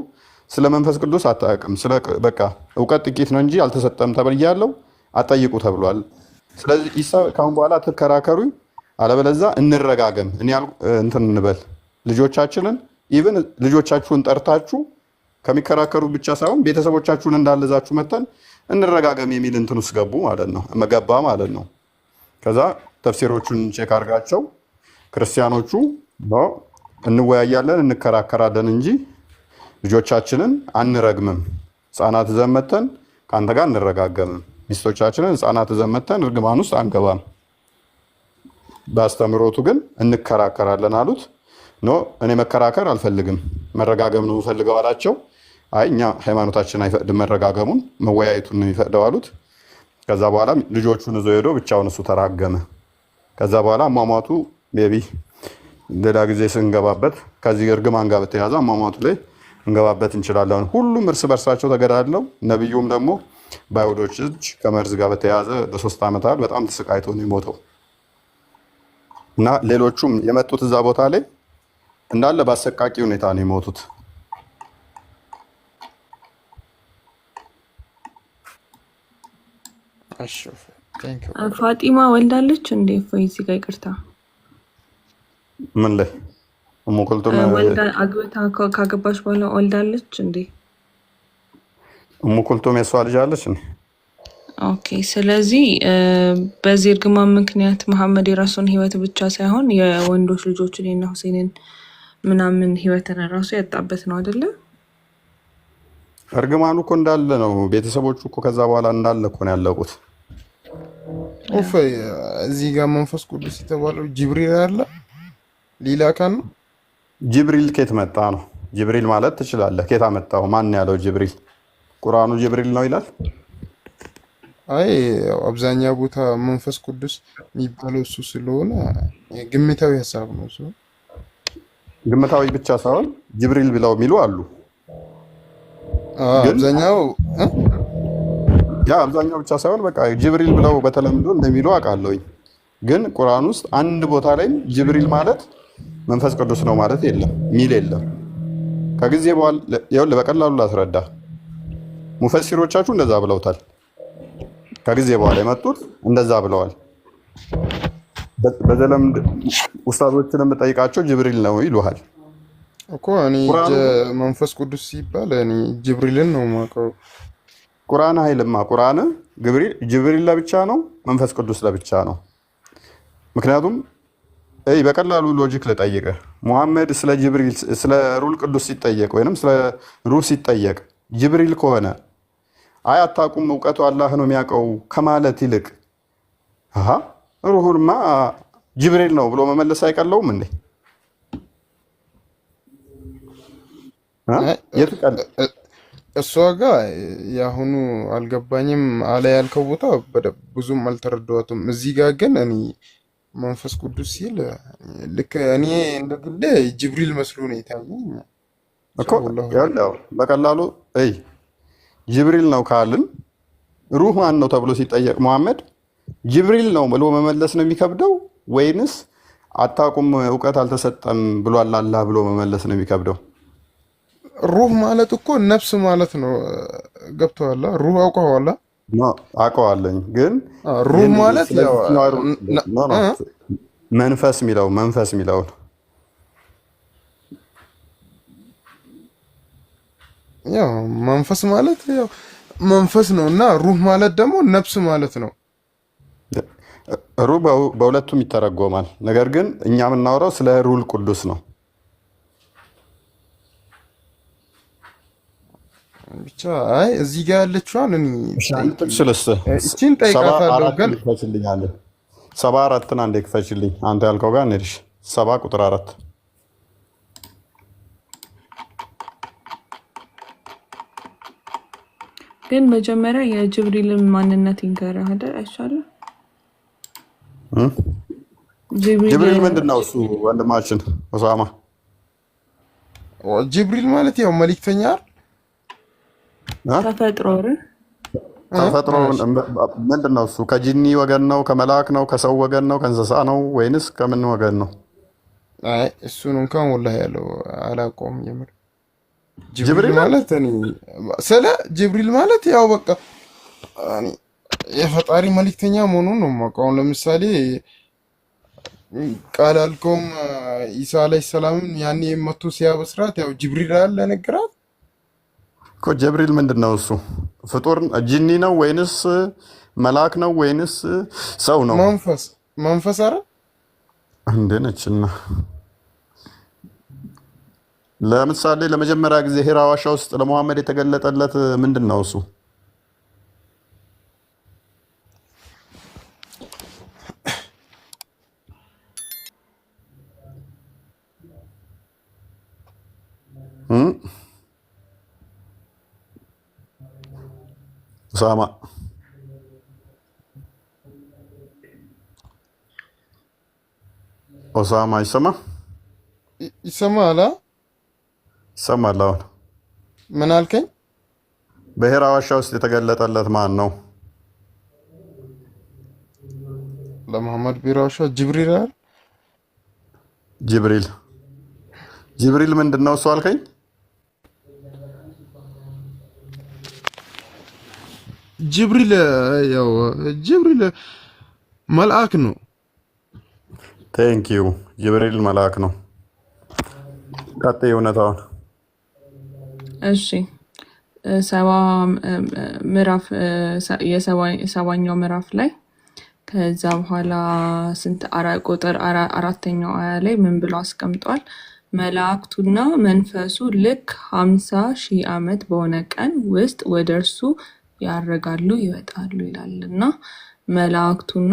ስለ መንፈስ ቅዱስ አታውቅም፣ በቃ እውቀት ጥቂት ነው እንጂ አልተሰጠም ተብያለሁ፣ አጠይቁ ተብሏል። ስለዚህ ኢሳ ካሁን በኋላ ትከራከሩኝ፣ አለበለዚያ እንረጋገም። እኔ እንትን እንበል ልጆቻችንን ኢቭን ልጆቻችሁን ጠርታችሁ ከሚከራከሩ ብቻ ሳይሆን ቤተሰቦቻችሁን እንዳለዛችሁ መተን እንረጋገም የሚል እንትን ውስጥ ገቡ ማለት ነው፣ መገባ ማለት ነው። ከዛ ተፍሲሮቹን ቼክ አድርጋቸው ክርስቲያኖቹ እንወያያለን እንከራከራለን እንጂ ልጆቻችንን አንረግምም። ህፃናት ይዘን መተን ከአንተ ጋር እንረጋገምም። ሚስቶቻችንን ህፃናት ይዘን መተን እርግማን ውስጥ አንገባም። በአስተምሮቱ ግን እንከራከራለን አሉት። እኔ መከራከር አልፈልግም መረጋገም ነው የምፈልገው አላቸው። አይ እኛ ሃይማኖታችን አይፈቅድም መረጋገሙን፣ መወያየቱን ነው የሚፈቅደው አሉት። ከዛ በኋላ ልጆቹን ይዞ ሄዶ ብቻውን እሱ ተራገመ። ከዛ በኋላ አሟሟቱ ሜቢ ሌላ ጊዜ ስንገባበት ከዚህ እርግማን ጋር በተያያዘ አሟሟቱ ላይ እንገባበት እንችላለን። ሁሉም እርስ በርሳቸው ተገዳድለው ነብዩም ደግሞ በአይሁዶች እጅ ከመርዝ ጋር በተያያዘ ለ3 ዓመታት በጣም ተሰቃይቶ ነው የሞተው እና ሌሎቹም የመጡት እዛ ቦታ ላይ እንዳለ በአሰቃቂ ሁኔታ ነው የሞቱት። ፋጢማ ወልዳለች እንዴ? እዚህ ጋር ይቅርታ፣ ምን ላይ እሙኩልቱም አግብታ ካገባች በኋላ ወልዳለች እንዴ? እሙኩልቱም የሷ ልጅ አለች እንዴ? ኦኬ። ስለዚህ በዚህ እርግማን ምክንያት መሐመድ የራሱን ህይወት ብቻ ሳይሆን የወንዶች ልጆችን የና ሁሴንን ምናምን ህይወትን ራሱ ያጣበት ነው አይደለ? እርግማኑ እኮ እንዳለ ነው። ቤተሰቦቹ እኮ ከዛ በኋላ እንዳለ እኮ ነው ያለቁት። እዚህ ጋር መንፈስ ቅዱስ የተባለው ጅብሪል አለ ሌላ ካን ነው። ጅብሪል ከየት መጣ ነው? ጅብሪል ማለት ትችላለህ። ከየት አመጣው? ማን ያለው ጅብሪል? ቁርአኑ ጅብሪል ነው ይላል። አይ አብዛኛው ቦታ መንፈስ ቅዱስ የሚባለው እሱ ስለሆነ ግምታዊ ሀሳብ ነው እሱ። ግምታዊ ብቻ ሳይሆን ጅብሪል ብለው የሚሉ አሉ። አብዛኛው አብዛኛው ብቻ ሳይሆን በቃ ጅብሪል ብለው በተለምዶ እንደሚሉ አውቃለሁኝ። ግን ቁርአን ውስጥ አንድ ቦታ ላይ ጅብሪል ማለት መንፈስ ቅዱስ ነው ማለት የለም ሚል የለም። ከጊዜ በኋላ ይኸውልህ በቀላሉ ላስረዳ። ሙፈሲሮቻችሁ እንደዛ ብለውታል። ከጊዜ በኋላ የመጡት እንደዛ ብለዋል። በተለምዶ ኡስታዞችን የምጠይቃቸው ጅብሪል ነው ይሉሃል እኮ። እኔ መንፈስ ቅዱስ ሲባል እኔ ጅብሪልን ነው የማውቀው። ቁርአን ኃይልማ ቁርአን ጅብሪል ለብቻ ነው፣ መንፈስ ቅዱስ ለብቻ ነው። ምክንያቱም በቀላሉ ሎጂክ ልጠይቅህ። ሙሐመድ ስለ ጅብሪል ስለ ሩል ቅዱስ ሲጠየቅ ወይንም ስለ ሩህ ሲጠየቅ ጅብሪል ከሆነ አይ አታውቁም እውቀቱ አላህ ነው የሚያውቀው ከማለት ይልቅ ሩሁንማ ጅብሪል ነው ብሎ መመለስ አይቀለውም እንዴ? እሷ ጋር የአሁኑ አልገባኝም አለ ያልከው ቦታ ብዙም አልተረዳሁትም። እዚህ ጋር ግን እኔ መንፈስ ቅዱስ ሲል ልክ እኔ እንደግሌ ጅብሪል መስሎ ነው የታየኝ እኮ። በቀላሉ ጅብሪል ነው ካልን ሩህ ማን ነው ተብሎ ሲጠየቅ ሙሐመድ ጅብሪል ነው ብሎ መመለስ ነው የሚከብደው ወይንስ አታውቁም እውቀት አልተሰጠም ብሏል አላህ ብሎ መመለስ ነው የሚከብደው? ሩህ ማለት እኮ ነፍስ ማለት ነው። ገብቶሃል? ሩህ አውቀዋላ? አውቀዋለኝ። ግን ሩህ ማለት መንፈስ የሚለው ያው መንፈስ ማለት ያው መንፈስ ነው እና ሩህ ማለት ደግሞ ነፍስ ማለት ነው። ሩህ በሁለቱም ይተረጎማል። ነገር ግን እኛ የምናወራው ስለ ሩል ቅዱስ ነው። ብቻ አይ እዚህ ጋር ያለችዋን እቺን ጠይቃታለሁ። ግን 74ን አንዴ ክፈችልኝ። አንተ ያልከው ጋር እንሂድሽ 7 ቁጥር 4 ግን መጀመሪያ የጅብሪልን ማንነት ይንገረህ አይደል? አይሻልም? ጅብሪል ምንድነው እሱ? ወንድማችን ኡሳማ ጅብሪል ማለት ያው መልእክተኛ ተፈጥሮ ምንድነው እሱ? ከጂኒ ወገን ነው? ከመላእክ ነው? ከሰው ወገን ነው? ከእንስሳ ነው ወይንስ ከምን ወገን ነው? አይ እሱን እንኳን ወላሂ ያለው አላውቀውም። የምር ጅብሪል ማለት ስለ ጅብሪል ማለት ያው በቃ የፈጣሪ መልእክተኛ መሆኑን ነው የማውቀው። ለምሳሌ ቃል አልከውም ኢሳ አለይሂ ሰላምን ያኔ መጥቶ ሲያበስራት ያው ጅብሪል አለ ነገራት እኮ። ጅብሪል ምንድነው እሱ? ፍጡር ጂኒ ነው ወይንስ መልአክ ነው ወይንስ ሰው ነው? መንፈስ አረ እንደነችና ለምሳሌ ለመጀመሪያ ጊዜ ሂራ ዋሻ ውስጥ ለሙሐመድ የተገለጠለት ምንድነው እሱ? ኡሳማ ይሰማል? ይሰማል። አሁን ምን አልከኝ? በሂራ ዋሻ ውስጥ የተገለጠለት ማን ነው? ለመሐመድ በሂራ ዋሻ ጅብሪል አይደል? ጅብሪል ምንድነው እሱ አልከኝ? ጅብሪል መልአክ ነው። ቴንኪዩ። ጅብሪል መልአክ ነው። ቀጥይ እውነታውን። እሺ የሰባኛው ምዕራፍ ላይ ከዛ በኋላ ቁጥር 4ኛው አያ ላይ ምን ብሎ አስቀምጧል? መላእክቱና መንፈሱ ልክ 50,000 ዓመት በሆነ ቀን ውስጥ ወደ እርሱ ያረጋሉ ይወጣሉ ይላል እና መላእክቱና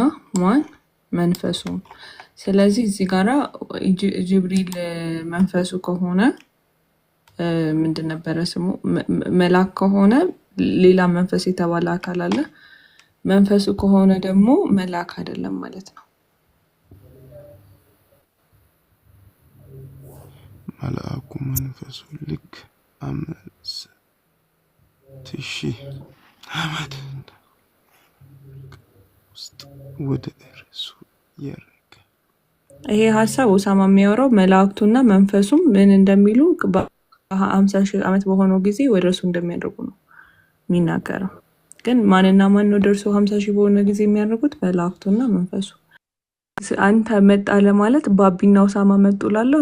መንፈሱ። ስለዚህ እዚህ ጋራ ጅብሪል መንፈሱ ከሆነ ምንድን ነበረ ስሙ? መልአክ ከሆነ ሌላ መንፈስ የተባለ አካል አለ። መንፈሱ ከሆነ ደግሞ መልአክ አይደለም ማለት ነው። መልአኩ መንፈሱ ልክ 50,000 ዓመት ውስጥ ወደ እርሱ ያረጋል። ይሄ ሀሳብ ኡሳማ የሚያወራው መላእክቱና መንፈሱም ምን እንደሚሉ በ50,000 ዓመት በሆነው ጊዜ ወደ እርሱ እንደሚያደርጉ ነው የሚናገረው። ግን ማንና ማን ወደ እርሱ 50,000 በሆነ ጊዜ የሚያደርጉት? መላእክቱና መንፈሱ። አንተ መጣ ለማለት ባቢና ኡሳማ መጡ ላለው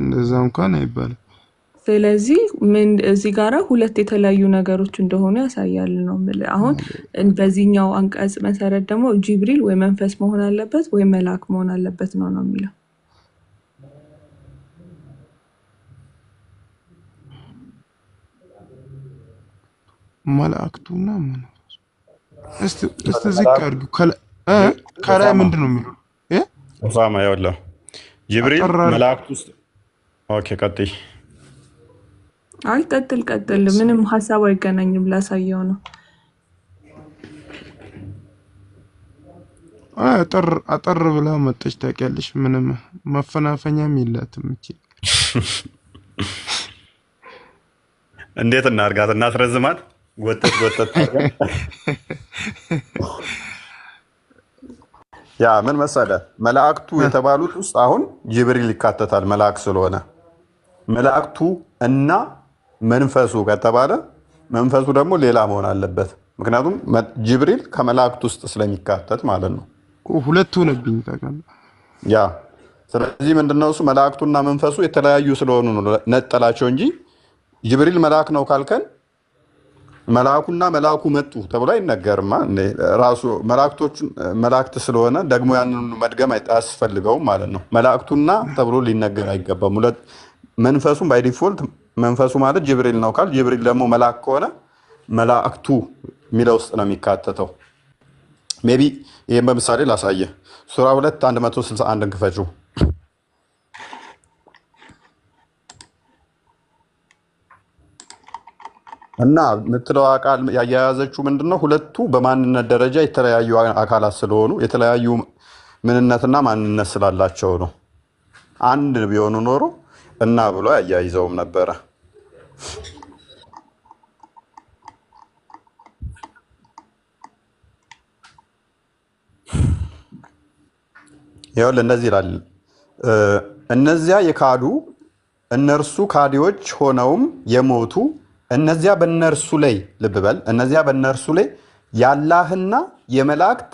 እንደዛ እንኳን አይባልም። ስለዚህ ምን እዚህ ጋራ ሁለት የተለያዩ ነገሮች እንደሆኑ ያሳያል ነው የምልህ። አሁን በዚህኛው አንቀጽ መሰረት ደግሞ ጅብሪል ወይ መንፈስ መሆን አለበት ወይ መልአክ መሆን አለበት ነው የሚለው። መላእክቱና እስቲ ዝቅ አድርጉ። ከላይ ምንድን ነው የሚለው? ኡሳማ ያውላ ጅብሪል መላእክት ውስጥ ኦኬ፣ ቀጥይ። አይ ቀጥል፣ ምንም ሀሳብ አይገናኝም፣ ላሳየው ነው። አጠር ብላ መጠች ታውቂያለሽ። ምንም መፈናፈኛም የላትም እቺ። እንዴት እናርጋት? እናስረዝማት? ጎተት ያ ምን መሰለ፣ መላእክቱ የተባሉት ውስጥ አሁን ጅብሪል ይካተታል፣ መልአክ ስለሆነ። መላእክቱ እና መንፈሱ ከተባለ መንፈሱ ደግሞ ሌላ መሆን አለበት። ምክንያቱም ጅብሪል ከመላእክት ውስጥ ስለሚካተት ማለት ነው። ሁለቱ ነብኝ ታውቃለህ። ያ ስለዚህ ምንድነው እሱ መላእክቱና መንፈሱ የተለያዩ ስለሆኑ ነው ነጠላቸው እንጂ ጅብሪል መልአክ ነው ካልከን መልአኩና መልአኩ መጡ ተብሎ አይነገርማ። ራሱ መላእክት ስለሆነ ደግሞ ያንን መድገም አያስፈልገውም ማለት ነው። መላእክቱና ተብሎ ሊነገር አይገባም። መንፈሱም ባይ ዲፎልት መንፈሱ ማለት ጅብሪል ነው ካል ጅብሪል ደግሞ መልአክ ከሆነ መላእክቱ የሚለው ውስጥ ነው የሚካተተው። ሜቢ ይሄን በምሳሌ ላሳየ። ሱራ 2:161 ክፈቹ እና የምትለው ቃል ያያያዘችው ምንድነው? ሁለቱ በማንነት ደረጃ የተለያዩ አካላት ስለሆኑ የተለያዩ ምንነትና ማንነት ስላላቸው ነው። አንድ ቢሆኑ ኖሮ እና ብሎ ያያይዘውም ነበረ። ይኸውልህ እንደዚህ ይላል፣ እነዚያ የካዱ እነርሱ ካዲዎች ሆነውም የሞቱ እነዚያ በእነርሱ ላይ ልብ በል፣ እነዚያ በእነርሱ ላይ የአላህና የመላእክት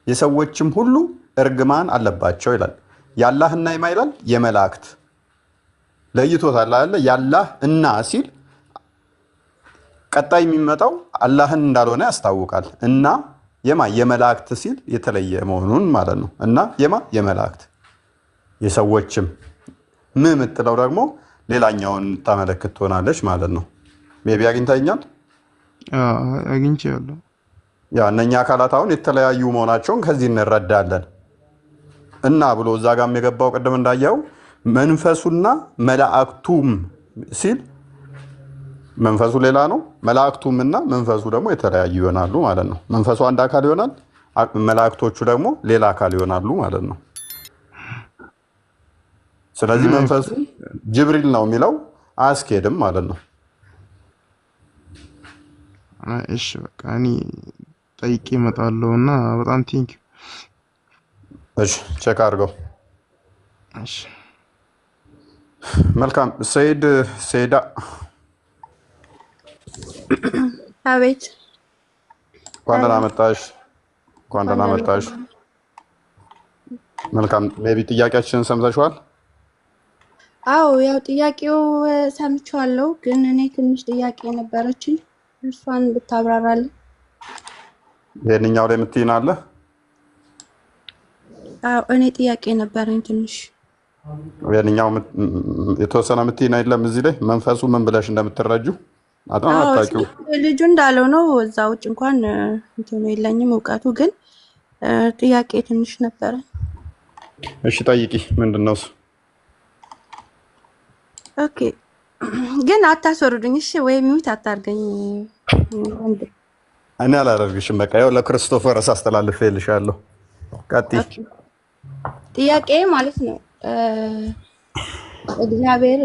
የሰዎችም ሁሉ እርግማን አለባቸው ይላል። የአላህና የማ ይላል የመላእክት ለይቶታል አለ። የአላህ እና ሲል ቀጣይ የሚመጣው አላህን እንዳልሆነ ያስታውቃል። እና የማ የመላእክት ሲል የተለየ መሆኑን ማለት ነው። እና የማ የመላእክት የሰዎችም ምን የምትለው ደግሞ ሌላኛውን ታመለክት ትሆናለች ማለት ነው። ሜቢ አግኝተኛል? አግኝቻለሁ። ያ እነኛ አካላት አሁን የተለያዩ መሆናቸውን ከዚህ እንረዳለን። እና ብሎ እዛ ጋም የገባው ቅድም እንዳየው መንፈሱና መላእክቱም ሲል መንፈሱ ሌላ ነው፣ መላእክቱም እና መንፈሱ ደግሞ የተለያዩ ይሆናሉ ማለት ነው። መንፈሱ አንድ አካል ይሆናል፣ መላእክቶቹ ደግሞ ሌላ አካል ይሆናሉ ማለት ነው። ስለዚህ መንፈሱ ጅብሪል ነው የሚለው አያስኬድም ማለት ነው። እሺ በቃ እኔ ጠይቄ እመጣለሁና በጣም ቴንክ ዩ። እሺ ቼክ አድርገው። እሺ መልካም። ሰይዳ አቤት። እንኳን ደህና መጣሽ። እንኳን ደህና መጣሽ። መልካም። ሜቢ ጥያቄያችንን ሰምተሽዋል? አዎ ያው ጥያቄው ሰምቼዋለሁ፣ ግን እኔ ትንሽ ጥያቄ ነበረችኝ፣ እሷን ብታብራራልኝ። ይሄንኛው ላይ የምትይን አለ? አዎ እኔ ጥያቄ ነበረኝ ትንሽ። ይሄንኛው የተወሰነ የምትይን የለም እዚህ ላይ መንፈሱ ምን ብለሽ እንደምትረጁ አታውቂው? ልጁ እንዳለው ነው። እዛ ውጭ እንኳን እንትኑ የለኝም እውቀቱ፣ ግን ጥያቄ ትንሽ ነበረ። እሺ ጠይቂ። ምንድነው እሱ? ኦኬ ግን አታስወርዱኝ እሺ፣ ወይ ሚውት አታርገኝ። እኔ አላደርግሽም። በቃ ያው ለክርስቶፈርስ አስተላልፌልሻለሁ። ቀጥይ። ጥያቄ ማለት ነው እግዚአብሔር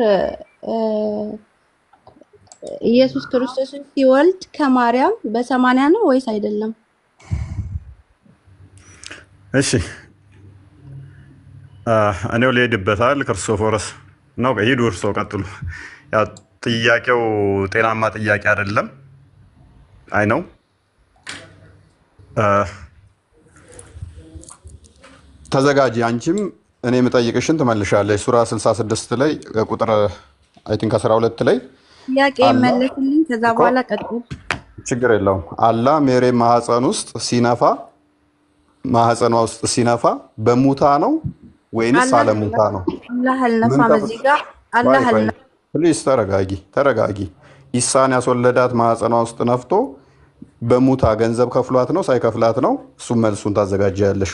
ኢየሱስ ክርስቶስን ሲወልድ ከማርያም በ80 ነው ወይስ አይደለም? እሺ እኔው ልሄድበታል። ክርስቶፈርስ ነው ሂዱ፣ እርሶ ቀጥሉ። ያው ጥያቄው ጤናማ ጥያቄ አይደለም። አይ ነው ተዘጋጂ። አንቺም እኔ የምጠይቅሽን ትመልሻለሽ። ሱራ 66 ላይ ቁጥር አይ ቲንክ 12 ላይ ጥያቄ አላህ መለስልኝ። ከዛ እኮ በኋላ ቀጥል። ችግር የለውም። አላህ ሜሬም ማህፀን ውስጥ ሲነፋ ማህፀኗ ውስጥ ሲነፋ በሙታ ነው ወይንስ አላህ አለሙታ ነው? አላህ ምን አልነፋም። ተብ እዚህ ጋር ቆይ አላህ ቆይ አልነፋም። ፕሊዝ ተረጋጊ ተረጋጊ። ኢሳን ያስወለዳት ማህፀኗ ውስጥ ነፍቶ በሙታ ገንዘብ ከፍሏት ነው ሳይከፍላት ነው? እሱም መልሱን ታዘጋጃለሽ።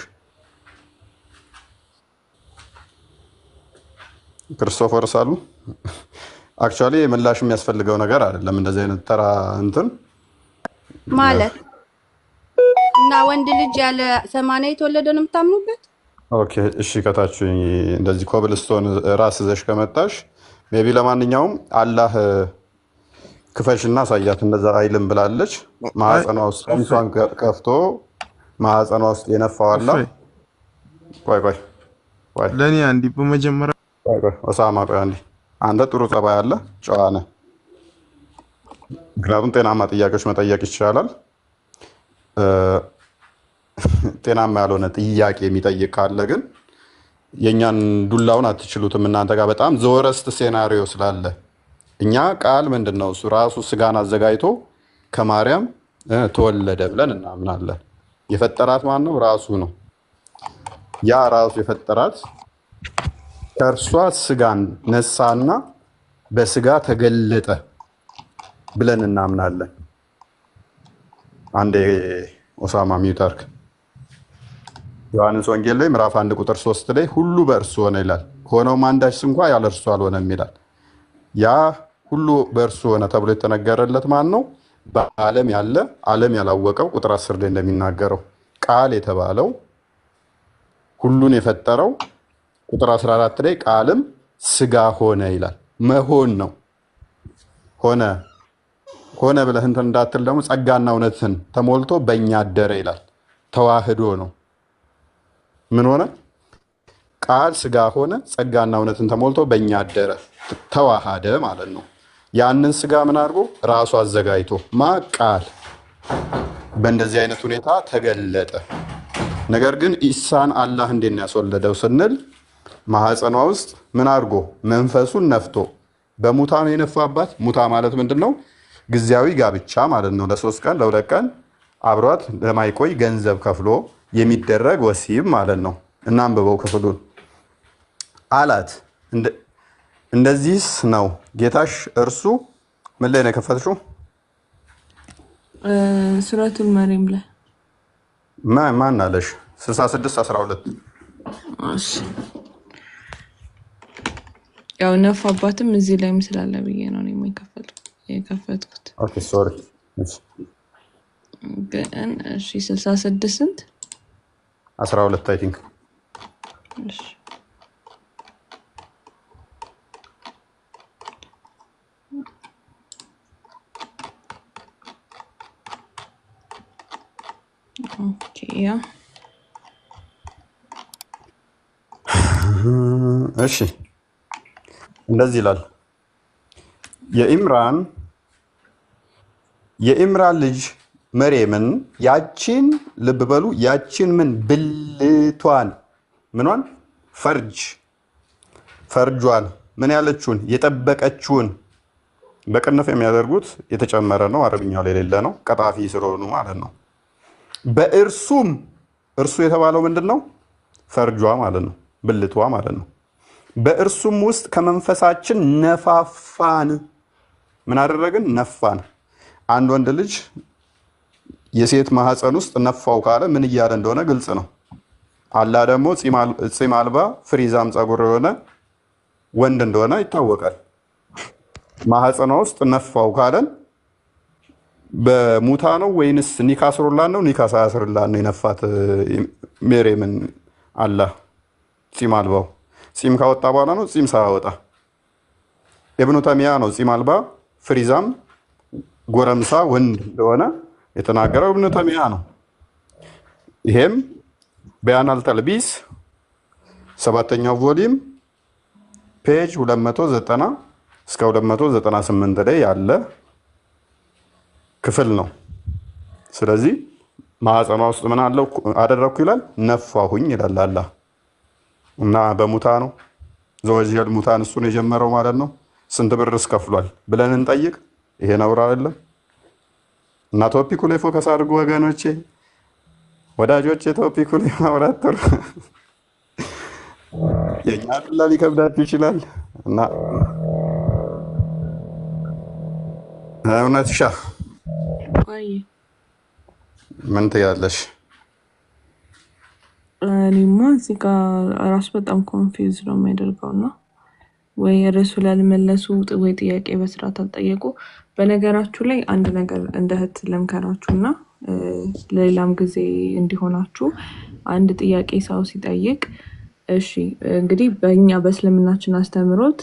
ክርስቶፈር ሳሉ አክቹዋሊ ምላሽ የሚያስፈልገው ነገር አይደለም። እንደዚህ አይነት ተራ እንትን ማለት እና ወንድ ልጅ ያለ 80 የተወለደ ነው የምታምኑበት? ኦኬ እሺ። ከታች እንደዚህ ኮብልስቶን ራስ ይዘሽ ከመጣሽ ሜቢ ለማንኛውም አላህ ክፈሽና አሳያት እንደዛ አይልም ብላለች። ማህፀኗ ውስጥ እንሷን ከፍቶ ማህፀኗ ውስጥ የነፋው አላህ ቆይ ቆይ ቆይ ለእኔ አንዲ በመጀመሪያ ቆይ ቆይ ኦሳማ ቆይ አንዴ። አንተ ጥሩ ጸባይ አለ ጨዋ ነህ። ምክንያቱም ጤናማ ጥያቄዎች መጠየቅ ይቻላል። ጤናማ ያልሆነ ጥያቄ የሚጠይቅ ካለ ግን የእኛን ዱላውን አትችሉትም። እናንተ ጋር በጣም ዘወረስት ሴናሪዮ ስላለ እኛ ቃል ምንድን ነው እሱ ራሱ ስጋን አዘጋጅቶ ከማርያም ተወለደ ብለን እናምናለን። የፈጠራት ማን ነው? ራሱ ነው። ያ ራሱ የፈጠራት ከእርሷ ስጋን ነሳና በስጋ ተገለጠ ብለን እናምናለን። አንዴ ኦሳማ ሚውታርክ ዮሐንስ ወንጌል ላይ ምዕራፍ 1 ቁጥር 3 ላይ ሁሉ በእርሱ ሆነ ይላል። ሆኖም አንዳች እንኳ ያለ እርሱ አልሆነም ይላል። ያ ሁሉ በእርሱ ሆነ ተብሎ የተነገረለት ማን ነው? በዓለም ያለ ዓለም ያላወቀው ቁጥር 10 ላይ እንደሚናገረው ቃል የተባለው ሁሉን የፈጠረው ቁጥር 14 ላይ ቃልም ስጋ ሆነ ይላል። መሆን ነው። ሆነ ሆነ ብለህ እንትን እንዳትል ደግሞ ጸጋና እውነትን ተሞልቶ በእኛ አደረ ይላል። ተዋህዶ ነው። ምን ሆነ? ቃል ስጋ ሆነ፣ ጸጋና እውነትን ተሞልቶ በእኛ አደረ፣ ተዋሃደ ማለት ነው። ያንን ስጋ ምን አድርጎ ራሱ አዘጋጅቶ ቃል በእንደዚህ አይነት ሁኔታ ተገለጠ። ነገር ግን ኢሳን አላህ እንዴት ነው ያስወለደው ስንል ማህፀኗ ውስጥ ምን አድርጎ መንፈሱን ነፍቶ በሙታ ነው የነፋባት። ሙታ ማለት ምንድን ነው? ጊዜያዊ ጋብቻ ማለት ነው። ለ3 ቀን ለ2 ቀን አብሯት ለማይቆይ ገንዘብ ከፍሎ የሚደረግ ወሲብ ማለት ነው። እናንብበው ክፍሉን አላት። እንደዚህስ ነው ጌታሽ እርሱ ምን ላይ ነው የከፈትሽው? ሱረቱል መሪም ላይ ማን አለሽ? 66 12 እሺ። ያው ነፋባትም እዚህ ላይ ምስላለ ብዬ ነው የከፈትኩት። ኦኬ ሶሪ። ግን እሺ 66 ስንት 12 አይ ቲንክ እሺ ኦኬ ያ እሺ እንደዚህ ይላል። የኢምራን ልጅ መርየምን ያቺን ልብ በሉ ያቺን ምን ብልቷን ምኗን ፈርጇን ምን ያለችውን የጠበቀችውን በቅንፍ የሚያደርጉት የተጨመረ ነው። አረብኛው ላይ የሌለ ነው። ቀጣፊ ስለሆኑ ማለት ነው። በእርሱም እርሱ የተባለው ምንድን ነው? ፈርጇ ማለት ነው። ብልቷ ማለት ነው። በእርሱም ውስጥ ከመንፈሳችን ነፋፋን። ምን አደረግን? ነፋን። አንድ ወንድ ልጅ የሴት ማህፀን ውስጥ ነፋው ካለ ምን እያለ እንደሆነ ግልጽ ነው። አላህ ደግሞ ፂም አልባ ፍሪዛም ፀጉር የሆነ ወንድ እንደሆነ ይታወቃል። ማህፀኗ ውስጥ ነፋው ካለን በሙታ ነው ወይንስ ኒካ አስሮላን ነው? ኒካ ሳያስርላን ነው የነፋት ሜርየምን አላህ ፂም አልባው። ፂም ካወጣ በኋላ ነው ፂም ሳያወጣ። ኢብኑ ተሚያ ነው ፂም አልባ ፍሪዛም ጎረምሳ ወንድ እንደሆነ የተናገረው ኢብኑ ተሚያ ነው። ይሄም በያን አልተልቢስ 7ኛው ቮሊም ፔጅ 290 እስከ 298 ላይ ያለ ክፍል ነው። ስለዚህ ማህፀኗ ውስጥ ምን አለው አደረኩ ይላል? ነፋሁኝ ይላል አላህ። እና በሙታ ነው ዘወጀል ሙታን እሱን የጀመረው ማለት ነው። ስንት ብርስ ከፍሏል ብለን እንጠይቅ። ይሄ ነውር አይደለም? እና ቶፒኩ ላይ ፎከስ አድርጉ ወገኖቼ፣ ወዳጆቼ። ቶፒኩ ላይ ማውራት ጥሩ። የእኛ ዱላ ሊከብዳችሁ ይችላል እና እውነት ሻ ወይ ምን ትያለሽ? እኔማ እዚህ ጋር ራሱ በጣም ኮንፊውዝ ነው የሚያደርገው እና ወይ ርዕሱ ላልመለሱ ወይ ጥያቄ በስርዓት አልጠየቁ። በነገራችሁ ላይ አንድ ነገር እንደ እህት ልምከራችሁ እና ለሌላም ጊዜ እንዲሆናችሁ አንድ ጥያቄ ሰው ሲጠይቅ እሺ እንግዲህ በእኛ በእስልምናችን አስተምሮት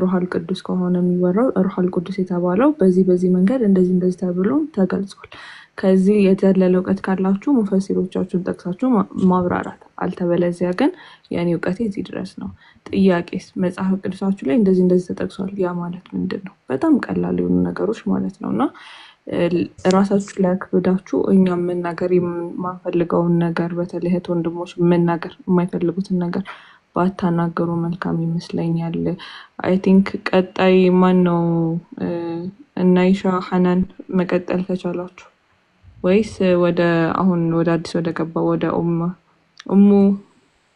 ሩሃል ቅዱስ ከሆነ የሚወራው ሩሃል ቅዱስ የተባለው በዚህ መንገድ እንደዚህ ተብሎ ተገልጿል። ከዚህ የተለለ እውቀት ካላችሁ ሙፈሲሮቻችሁን ጠቅሳችሁ ማብራራት፣ አልተበለዚያ ግን የኔ እውቀቴ እዚህ ድረስ ነው። ጥያቄስ መጽሐፍ ቅዱሳችሁ ላይ እንደዚህ ተጠቅሷል፣ ያ ማለት ምንድን ነው? በጣም ቀላል የሆኑ ነገሮች ማለት ነው እና ራሳችሁ ላይ አክብዳችሁ እኛም መናገር የማንፈልገውን ነገር በተለይ እህት ወንድሞች መናገር የማይፈልጉትን ነገር ባታናገሩ መልካም ይመስለኛል። አይ ቲንክ ቀጣይ ማን ነው እና ኢሻ ሐናን መቀጠል ከቻላችሁ ወይስ ወደ አዲስ ወደ ገባው ወደ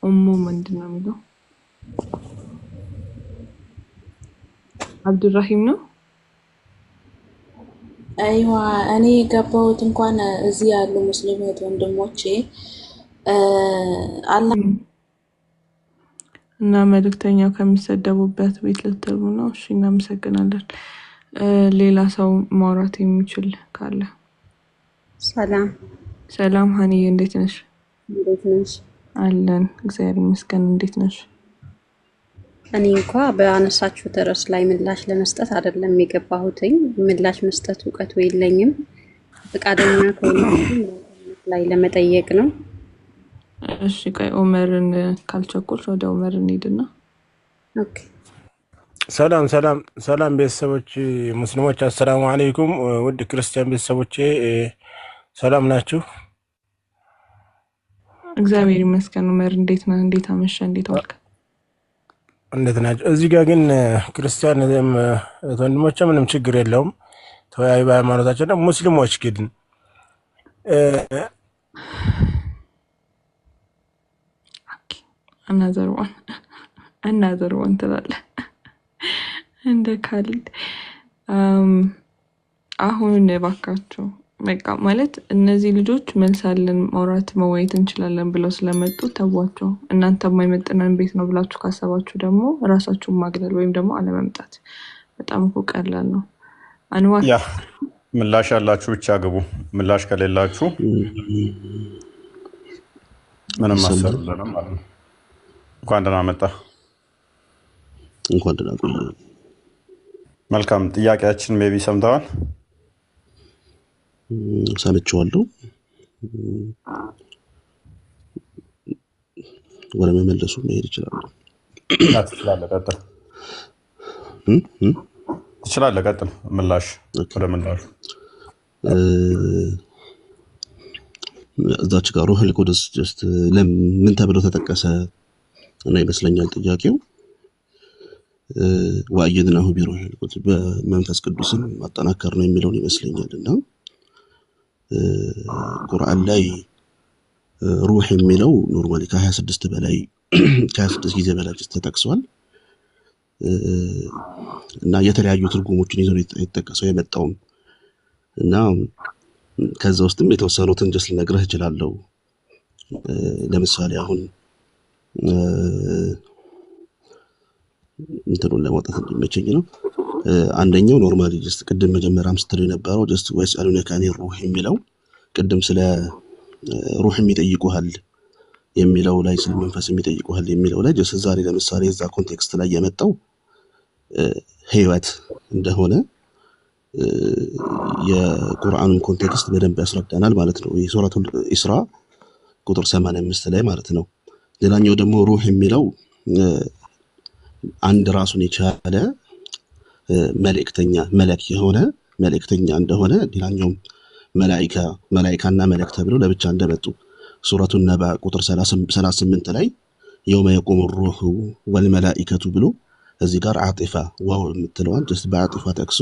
ኡሙ ምንድን ነው የሚለው አብዱራሂም ነው? አይዋ እኔ የገባሁት እንኳን እዚህ ያሉ ሙስሊም እህት ወንድሞቼ አላህ እና መልእክተኛው ከሚሰደቡበት ቤት ልትሉ ነው። እሺ እናመሰግናለን። ሌላ ሰው ማውራት የሚችል ካለ? ሰላም ሀኒዬ፣ እንዴት ነሽ? አለን እግዚአብሔር ይመስገን። እንዴት ነሽ? እኔ እንኳ በአነሳችሁት ርዕስ ላይ ምላሽ ለመስጠት አይደለም የገባሁትኝ። ምላሽ መስጠት እውቀቱ የለኝም። ፈቃደኛ ከሆነ ላይ ለመጠየቅ ነው። እሺ ቆይ ኡመርን ካልቸኮልሽ ወደ ኡመር እንሂድና። ኦኬ። ሰላም ቤተሰቦች ሙስሊሞች፣ አሰላሙ አለይኩም። ውድ ክርስቲያን ቤተሰቦቼ ሰላም ናችሁ? እግዚአብሔር ይመስገን። ኡመር እንዴት ነህ? እንዴት አመሸ? እንዴት ዋልክ? እንዴት ናቸው? እዚህ ጋር ግን ክርስቲያን ወንድሞቼ ምንም ችግር የለውም፣ ተወያዩ በሃይማኖታችን ነው። ሙስሊሞች ግን አናዘርዋን ትላለህ እንደ ካሊድ። አሁን እባካችሁ በቃ ማለት እነዚህ ልጆች መልሳለን ማውራት መወያየት እንችላለን ብለው ስለመጡ ተዋቸው። እናንተ የማይመጥነን ቤት ነው ብላችሁ ካሰባችሁ ደግሞ ራሳችሁን ማግለል ወይም ደግሞ አለመምጣት በጣም እኮ ቀላል ነው። አንዋር ያ ምላሽ ያላችሁ ብቻ ግቡ፣ ምላሽ ከሌላችሁ ምንም አሰሩልንም ማለት ነው። እንኳን ደህና መጣ። እንኳን ደህና ቆየ። መልካም። ጥያቄያችን ሜቢ ሰምተዋል? ሰምቼዋለሁ። ወደ መመለሱ መሄድ ይችላል። ትችላለህ፣ ቀጥል። ትችላለህ፣ ቀጥል። ምላሽ ወደ ምላሹ እዛች ጋር ሩህ ልቁድስ ጀስት ለምን ተብሎ ተጠቀሰ እና ይመስለኛል ጥያቄው ወአየድናሁ ቢሩህ ልቁድስ በመንፈስ ቅዱስም ማጠናከር ነው የሚለውን ይመስለኛል። እና ቁርአን ላይ ሩህ የሚለው ኖርማሊ ከ26 በላይ ከ26 ጊዜ በላይ ተጠቅሷል እና የተለያዩ ትርጉሞችን ይዞ የተጠቀሰው የመጣውም እና ከዛ ውስጥም የተወሰኑትን ጀስት ልነግርህ እችላለሁ። ለምሳሌ አሁን እንትኑን ለማውጣት እንዲመቸኝ ነው። አንደኛው ኖርማሊ ጀስት ቅድም መጀመሪያም ስትል የነበረው ጀስት ወይስአሉነከ አኒ ሩህ የሚለው ቅድም ስለ ሩህ የሚጠይቁሃል የሚለው ላይ ስለ መንፈስ የሚጠይቁሃል የሚለው ላይ ጀስት ዛሬ ለምሳሌ እዛ ኮንቴክስት ላይ የመጣው ህይወት እንደሆነ የቁርአኑን ኮንቴክስት በደንብ ያስረዳናል ማለት ነው። የሱረቱል ኢስራ ቁጥር 85 ላይ ማለት ነው። ሌላኛው ደግሞ ሩህ የሚለው አንድ ራሱን የቻለ መልእክተኛ መለክ የሆነ መልእክተኛ እንደሆነ ሌላኛው መላኢካና መለክ ተብለው ለብቻ እንደመጡ ሱረቱን ነባ ቁጥር 38 ላይ የውመ የቁሙ ሩሁ ወልመላኢከቱ ብሎ እዚህ ጋር አጢፋ ዋው የምትለዋን ጀስት በአጢፋ ጠቅሶ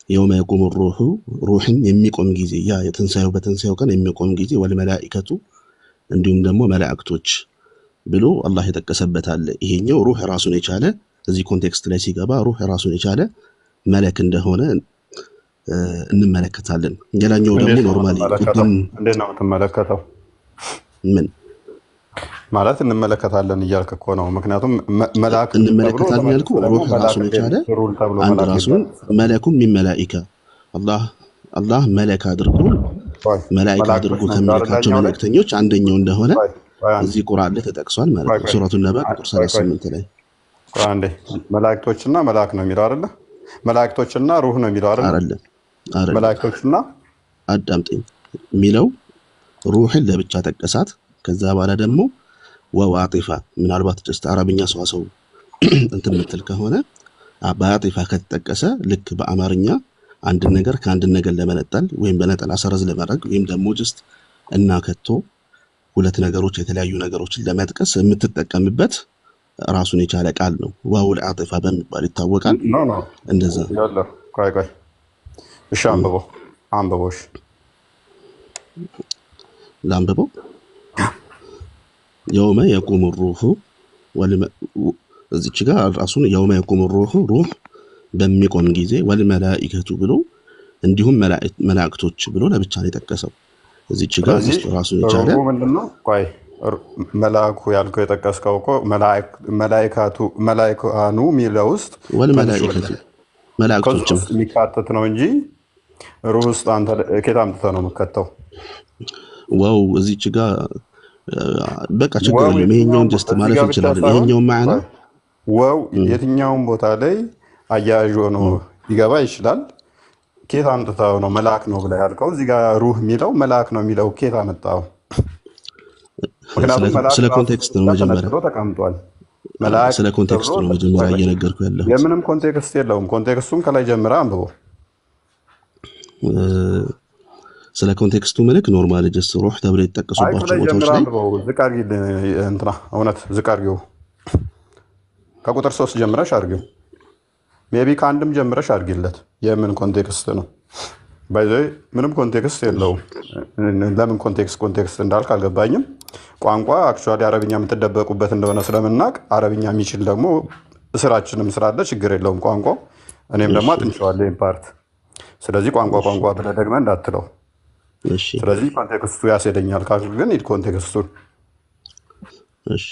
የውመ የቁሙ ሩሑ ሩሕን የሚቆም ጊዜ ያ በትንሣኤው ቀን የሚቆም ጊዜ ወልመላኢከቱ እንዲሁም ደግሞ መላእክቶች ብሎ አላህ የጠቀሰበት አለ። ይሄኛው ሩህ ራሱን የቻለ እዚህ ኮንቴክስት ላይ ሲገባ ሩህ ራሱን የቻለ መለክ እንደሆነ እንመለከታለን። ሌላኛው ደግሞ ኖርማሊ ቅድም እንዴት ነው የምትመለከተው? ምን ማለት እንመለከታለን እያልክ እኮ ነው። ምክንያቱም መልአክ እንመለከታለን ያልኩ ሩህ ራሱን የቻለ አንድ ራሱን መለኩም ሚን መላኢካ አላህ መለክ አድርጎ መላኢካ አድርጎ ከሚልካቸው መልእክተኞች አንደኛው እንደሆነ እዚህ ቁርአን ላይ ተጠቅሷል ማለት ነው። ሱረቱን ነባ ቁጥር 38 ላይ ቁርአን ላይ መላእክቶችና መልአክ ነው የሚለው አይደለ? መላእክቶችና ሩህ ነው የሚለው አይደለ? መላእክቶችና አዳምጠኝ የሚለው ሩህን ለብቻ ጠቀሳት። ከዛ በኋላ ደግሞ ወአጢፋ ምናልባት ጀስት አረብኛ ሰዋሰው እንትን ምትል ከሆነ በአጢፋ ከተጠቀሰ ልክ በአማርኛ አንድ ነገር ከአንድ ነገር ለመነጠል ወይም በነጠላ ሰረዝ ለማድረግ ወይም ደግሞ ጀስት እና ከቶ ሁለት ነገሮች የተለያዩ ነገሮችን ለመጥቀስ የምትጠቀምበት ራሱን የቻለ ቃል ነው። ዋውል አጢፋ በሚባል ይታወቃል። እንደዛ ያለ ቆይ እሺ፣ አንብበው እሺ፣ ላንብበው። የውመ የቁሙ ሩሑ እዚች ጋር ራሱን የውመ የቁሙ ሩሕ ሩህ በሚቆም ጊዜ ወልመላኢከቱ ብሎ እንዲሁም መላእክቶች ብሎ ለብቻ ነው የጠቀሰው። እዚች ጋር ራሱን የቻለ ምንድነው? ቆይ መልአኩ ያልከው የጠቀስከው እኮ መላኢካኑ የሚለው ውስጥ ወልመላኢከቱ መላእክቶችም የሚካተት ነው እንጂ ሩህ ውስጥ አንተ ከየት አምጥተህ ነው የምከተው? ዋው እዚች ጋር በቃ ችግር የለም። ይሄኛውን ጀስት ማለፍ እንችላለን። ይሄኛው ማዕና ዋው የትኛውም ቦታ ላይ አያያዥ ሆኖ ሊገባ ይችላል። ኬት አምጥተው ነው መልአክ ነው ብለህ ያልከው? እዚህ ጋር ሩህ የሚለው መልአክ ነው የሚለው ኬት አመጣው? ስለ ኮንቴክስት ነው መጀመሪያ ተቀምጧል። ስለ ኮንቴክስት ነው መጀመሪያ እየነገርኩ ያለሁት። የምንም ኮንቴክስት የለውም። ኮንቴክስቱን ከላይ ጀምረህ አንብበው። ስለ ኮንቴክስቱ ምልክ ኖርማል ጀስት ሩህ ተብሎ የተጠቀሱባቸው ቦታዎች ላይ ዝቅ አድርጊ እንትና እውነት ዝቅ አድርጊው። ከቁጥር 3 ጀምረሽ አድርጊው። ሜቢ ከአንድም ጀምረሽ አድርጊለት። የምን ኮንቴክስት ነው? ባይዘይ ምንም ኮንቴክስት የለውም። ለምን ኮንቴክስት እንዳልክ አልገባኝም። ቋንቋ አክቹዋሊ አረብኛ የምትደበቁበት እንደሆነ ስለምናቅ አረብኛ የሚችል ደግሞ ስራችንም ስላለ ችግር የለውም ቋንቋ። እኔም ደግሞ አጥንቼዋለሁ ይሄን ፓርት። ስለዚህ ቋንቋ ብለህ ደግመህ እንዳትለው። ስለዚህ ኮንቴክስቱ ያስሄደኛል ካልክ ግን ሂድ ኮንቴክስቱን። እሺ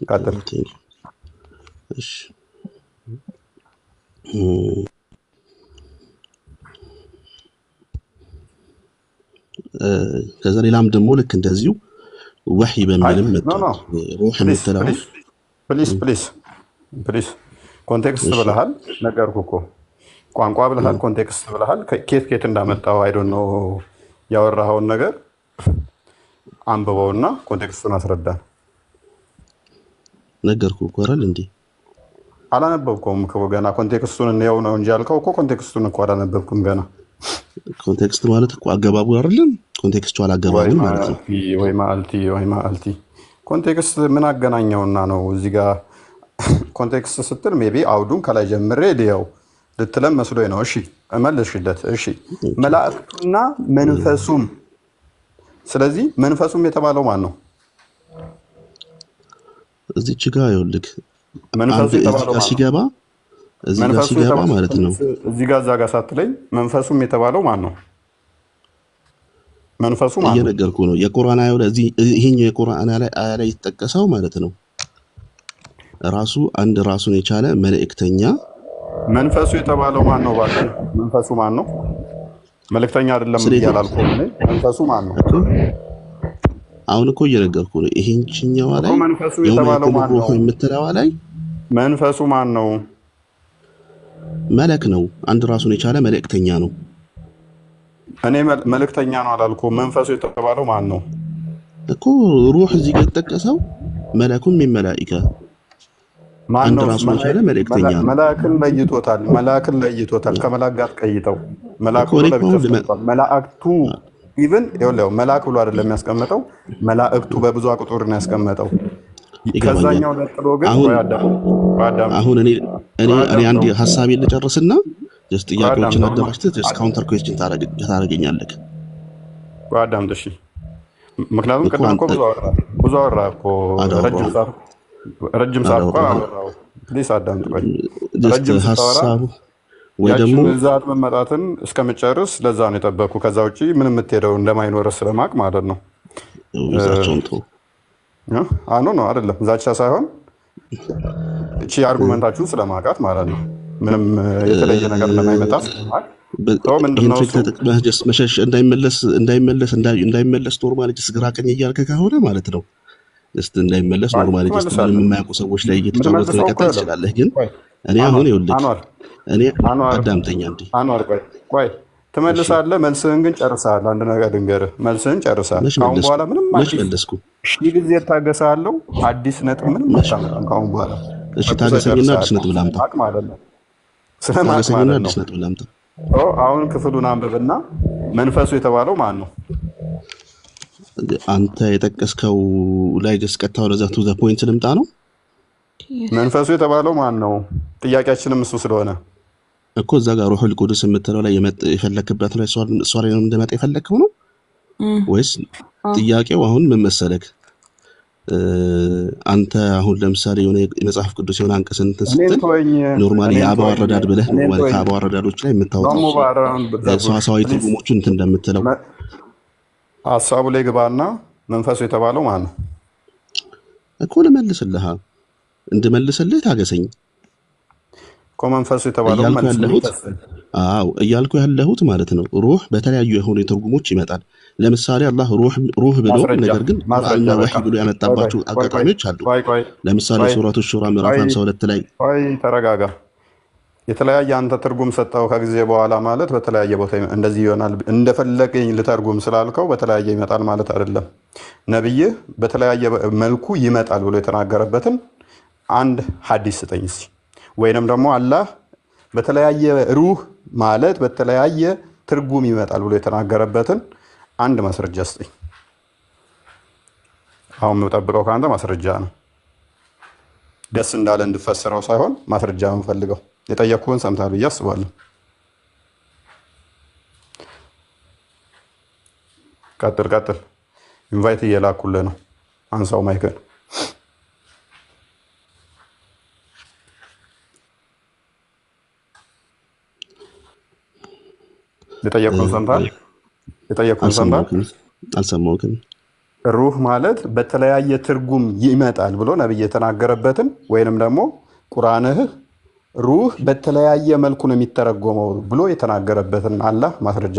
ቀጥል። እሺ ከዛ ሌላም ደግሞ ልክ እንደዚሁ ወህይ በሚልም ሩህ የምትለው ፕሊስ ኮንቴክስት ብለሃል። ነገርኩህ እኮ ቋንቋ ብለሃል፣ ኮንቴክስት ብለሃል። ኬት እንዳመጣው አይ ዶንት ኖ። ያወራኸውን ነገር አንብበውና ኮንቴክስቱን አስረዳን። ነገርኩህ እኮ አይደል እንዴ? አላነበብከውም እኮ ገና። ኮንቴክስቱን እንየው ነው እንጂ ያልከው እኮ ኮንቴክስቱን እኮ አላነበብኩም ገና። ኮንቴክስት ማለት እኮ አገባቡ አይደለም፣ ኮንቴክስቹዋል አገባቡ ማለት ነው። ወይ ማልቲ ኮንቴክስት ምን አገናኘውና ነው እዚህ ጋር ኮንቴክስት ስትል ሜቢ አውዱን ከላይ ጀምሬ ልየው ልትለም መስሎኝ ነው። እሺ እመልሽለት። እሺ መላእክቱና መንፈሱም። ስለዚህ መንፈሱም የተባለው ማን ነው? እዚች ጋር ይኸውልህ መንፈሱ የተባለው ሲገባ እዚህ ጋር ሲገባ ማለት ነው። እዚህ ጋር እዛ ጋር ሳትለኝ መንፈሱም የተባለው ማን ነው? መንፈሱ ማን ነው? እየነገርኩህ ነው። የቁርአን አያ ላይ ይሄኛው የቁርአን አያ ላይ የተጠቀሰው ማለት ነው ራሱ አንድ ራሱን የቻለ መልእክተኛ። መንፈሱ የተባለው ማን ነው? ባክህ መንፈሱ ማን ነው? መልእክተኛ አይደለም እያላልኩህ ነው። መንፈሱ ማን ነው? አሁን እኮ እየነገርኩህ ነው። ይሄንችኛዋ ላይ መንፈሱ የተባለው ማን ነው የምትለዋ ላይ መንፈሱ ማን ነው? መለክ ነው። አንድ ራሱን የቻለ መልእክተኛ ነው። እኔ መልእክተኛ ነው አላልኩም። መንፈሱ የተባለው ማን ነው እኮ? ሩህ እዚህ ጋር የተጠቀሰው መለኩም የሚመላኢካ አንድ ራሱን የቻለ መልእክተኛ ነው። መላእክን ለይቶታል። ከመላእክ ጋር ቀይጠው መላእክቱ ኢቭን ይኸውልህ መልአክ ብሎ አይደለም የሚያስቀምጠው፣ መላእክቱ በብዙ ቁጥር ነው ያስቀመጠው። ይገባኛል። ከዛኛው ነጥሎ ግን አሁን ቆይ አዳም አሁን እኔ አንድ አዳምጠው ሀሳቤን ልጨርስና ጀስት ጥያቄዎችን አዳምጠው አደራጅተህ ጀስት ካውንተር ኩዌስችን ታደርገኛለህ አዳምጥ። እሺ ምክንያቱም እኮ ቅድም እኮ አንተ ብዙ አወራ እኮ አላወራሁም ረጅም ሰዓት እኮ አላወራሁም። አወራው። ፕሊስ አዳምጥ። ቆይ ጀስት ረጅም ስታወራ ሀሳቡ ወይ ደግሞ ያችን እዛት መመጣትን እስከምጨርስ ለዛ ነው የጠበቅኩ። ከዛ ውጭ ምን የምትሄደው እንደማይኖር ስለማቅ ማለት ነው። ይዛቸውን ተው አኖ ነው አይደለም፣ ዛቻ ሳይሆን እቺ አርጉመንታችሁን ስለማውቃት ማለት ነው። ምንም የተለየ ነገር እንደማይመጣ ስለማቅ ይህን ትሪክ ተጠቅመህ ጀስት መሸሽ እንዳይመለስ ኖርማሊ ጀስት ግራ ቀኝ እያልክ ከሆነ ማለት ነው ጀስት እንዳይመለስ ኖርማሊ ጀስት ምንም የማያውቁ ሰዎች ላይ እየተጫወትክ መቀጠል ትችላለህ። ግን እኔ አሁን ይኸውልህ እኔ አዳምጠኛ እንዴ አኗር ቆይ ትመልሳለህ። መልስህን ግን ጨርሰሃል። አንድ ነገር ልንገርህ፣ መልስህን ጨርሰሃል። ካሁን በኋላ ምንም መለስኩ ሺህ ጊዜ እታገሳለሁ። አዲስ ነጥብ ምንም አታመጣም ካሁን በኋላ። እሺ ታገሰኝና አዲስ ነጥብ ላምጣ። ማለት ነው ስለማቅ ታገሰኝና ማለት አዲስ ነው። ነጥብ ላምጣ። አሁን ክፍሉን አንብብና መንፈሱ የተባለው ማን ነው? አንተ የጠቀስከው ላይ ጀስት ቀጥታ ወደዛ ቱ ዘ ፖይንት ልምጣ ነው። መንፈሱ የተባለው ማን ነው? ጥያቄያችንም እሱ ስለሆነ እኮ እዛ ጋር ሩሑል ቁዱስ የምትለው ላይ የፈለክበት ላይ እሷ ላይ ነው እንደመጣ የፈለግከው ነው ወይስ ጥያቄው አሁን ምን መሰለክ? አንተ አሁን ለምሳሌ የሆነ የመጽሐፍ ቅዱስ የሆነ አንቀስ እንትን ስትል ኖርማሊ የአበው አረዳድ ብለህ ኖርማሊ ከአበው አረዳዶች ላይ የምታወጣው ሰዋሰዋዊ ትርጉሞቹን እንትን እንደምትለው ሀሳቡ ላይ ግባና መንፈሱ የተባለው ማን ነው እኮ ልመልስልህ። እንድመልስልህ ታገሰኝ እኮ መንፈሱ የተባለው እያልኩ ያለሁት ማለት ነው። ሩህ በተለያዩ የሆኑ ትርጉሞች ይመጣል። ለምሳሌ አላህ ሩህ ብሎ ነገር ግን ቁርአንና ወህይ ብሎ ያመጣባቸው አጋጣሚዎች አሉ። ለምሳሌ ሱረቱ ሹራ ምዕራፍ 52 ላይ ተረጋጋ። የተለያየ አንተ ትርጉም ሰጠው ከጊዜ በኋላ ማለት በተለያየ ቦታ እንደዚህ ይሆናል እንደፈለገኝ ልተርጉም ስላልከው በተለያየ ይመጣል ማለት አይደለም። ነብይህ በተለያየ መልኩ ይመጣል ብሎ የተናገረበትን አንድ ሐዲስ ስጠኝ እስኪ። ወይንም ደግሞ አላህ በተለያየ ሩህ ማለት በተለያየ ትርጉም ይመጣል ብሎ የተናገረበትን አንድ ማስረጃ ስጠኝ። አሁን የምጠብቀው ከአንተ ማስረጃ ነው። ደስ እንዳለ እንድፈስረው ሳይሆን ማስረጃ የምፈልገው። የጠየቅኩህን ሰምተሃል ብዬ አስባለሁ። ቀጥል። ኢንቫይት እየላኩልህ ነው። አንሳው ማይክን። የጠየቅኩህን ሰምተሃል? አልሰማሁም። ሩህ ማለት በተለያየ ትርጉም ይመጣል ብሎ ነብይ የተናገረበትን ወይንም ደግሞ ቁርአንህ ሩህ በተለያየ መልኩ ነው የሚተረጎመው ብሎ የተናገረበትን አላህ ማስረጃ።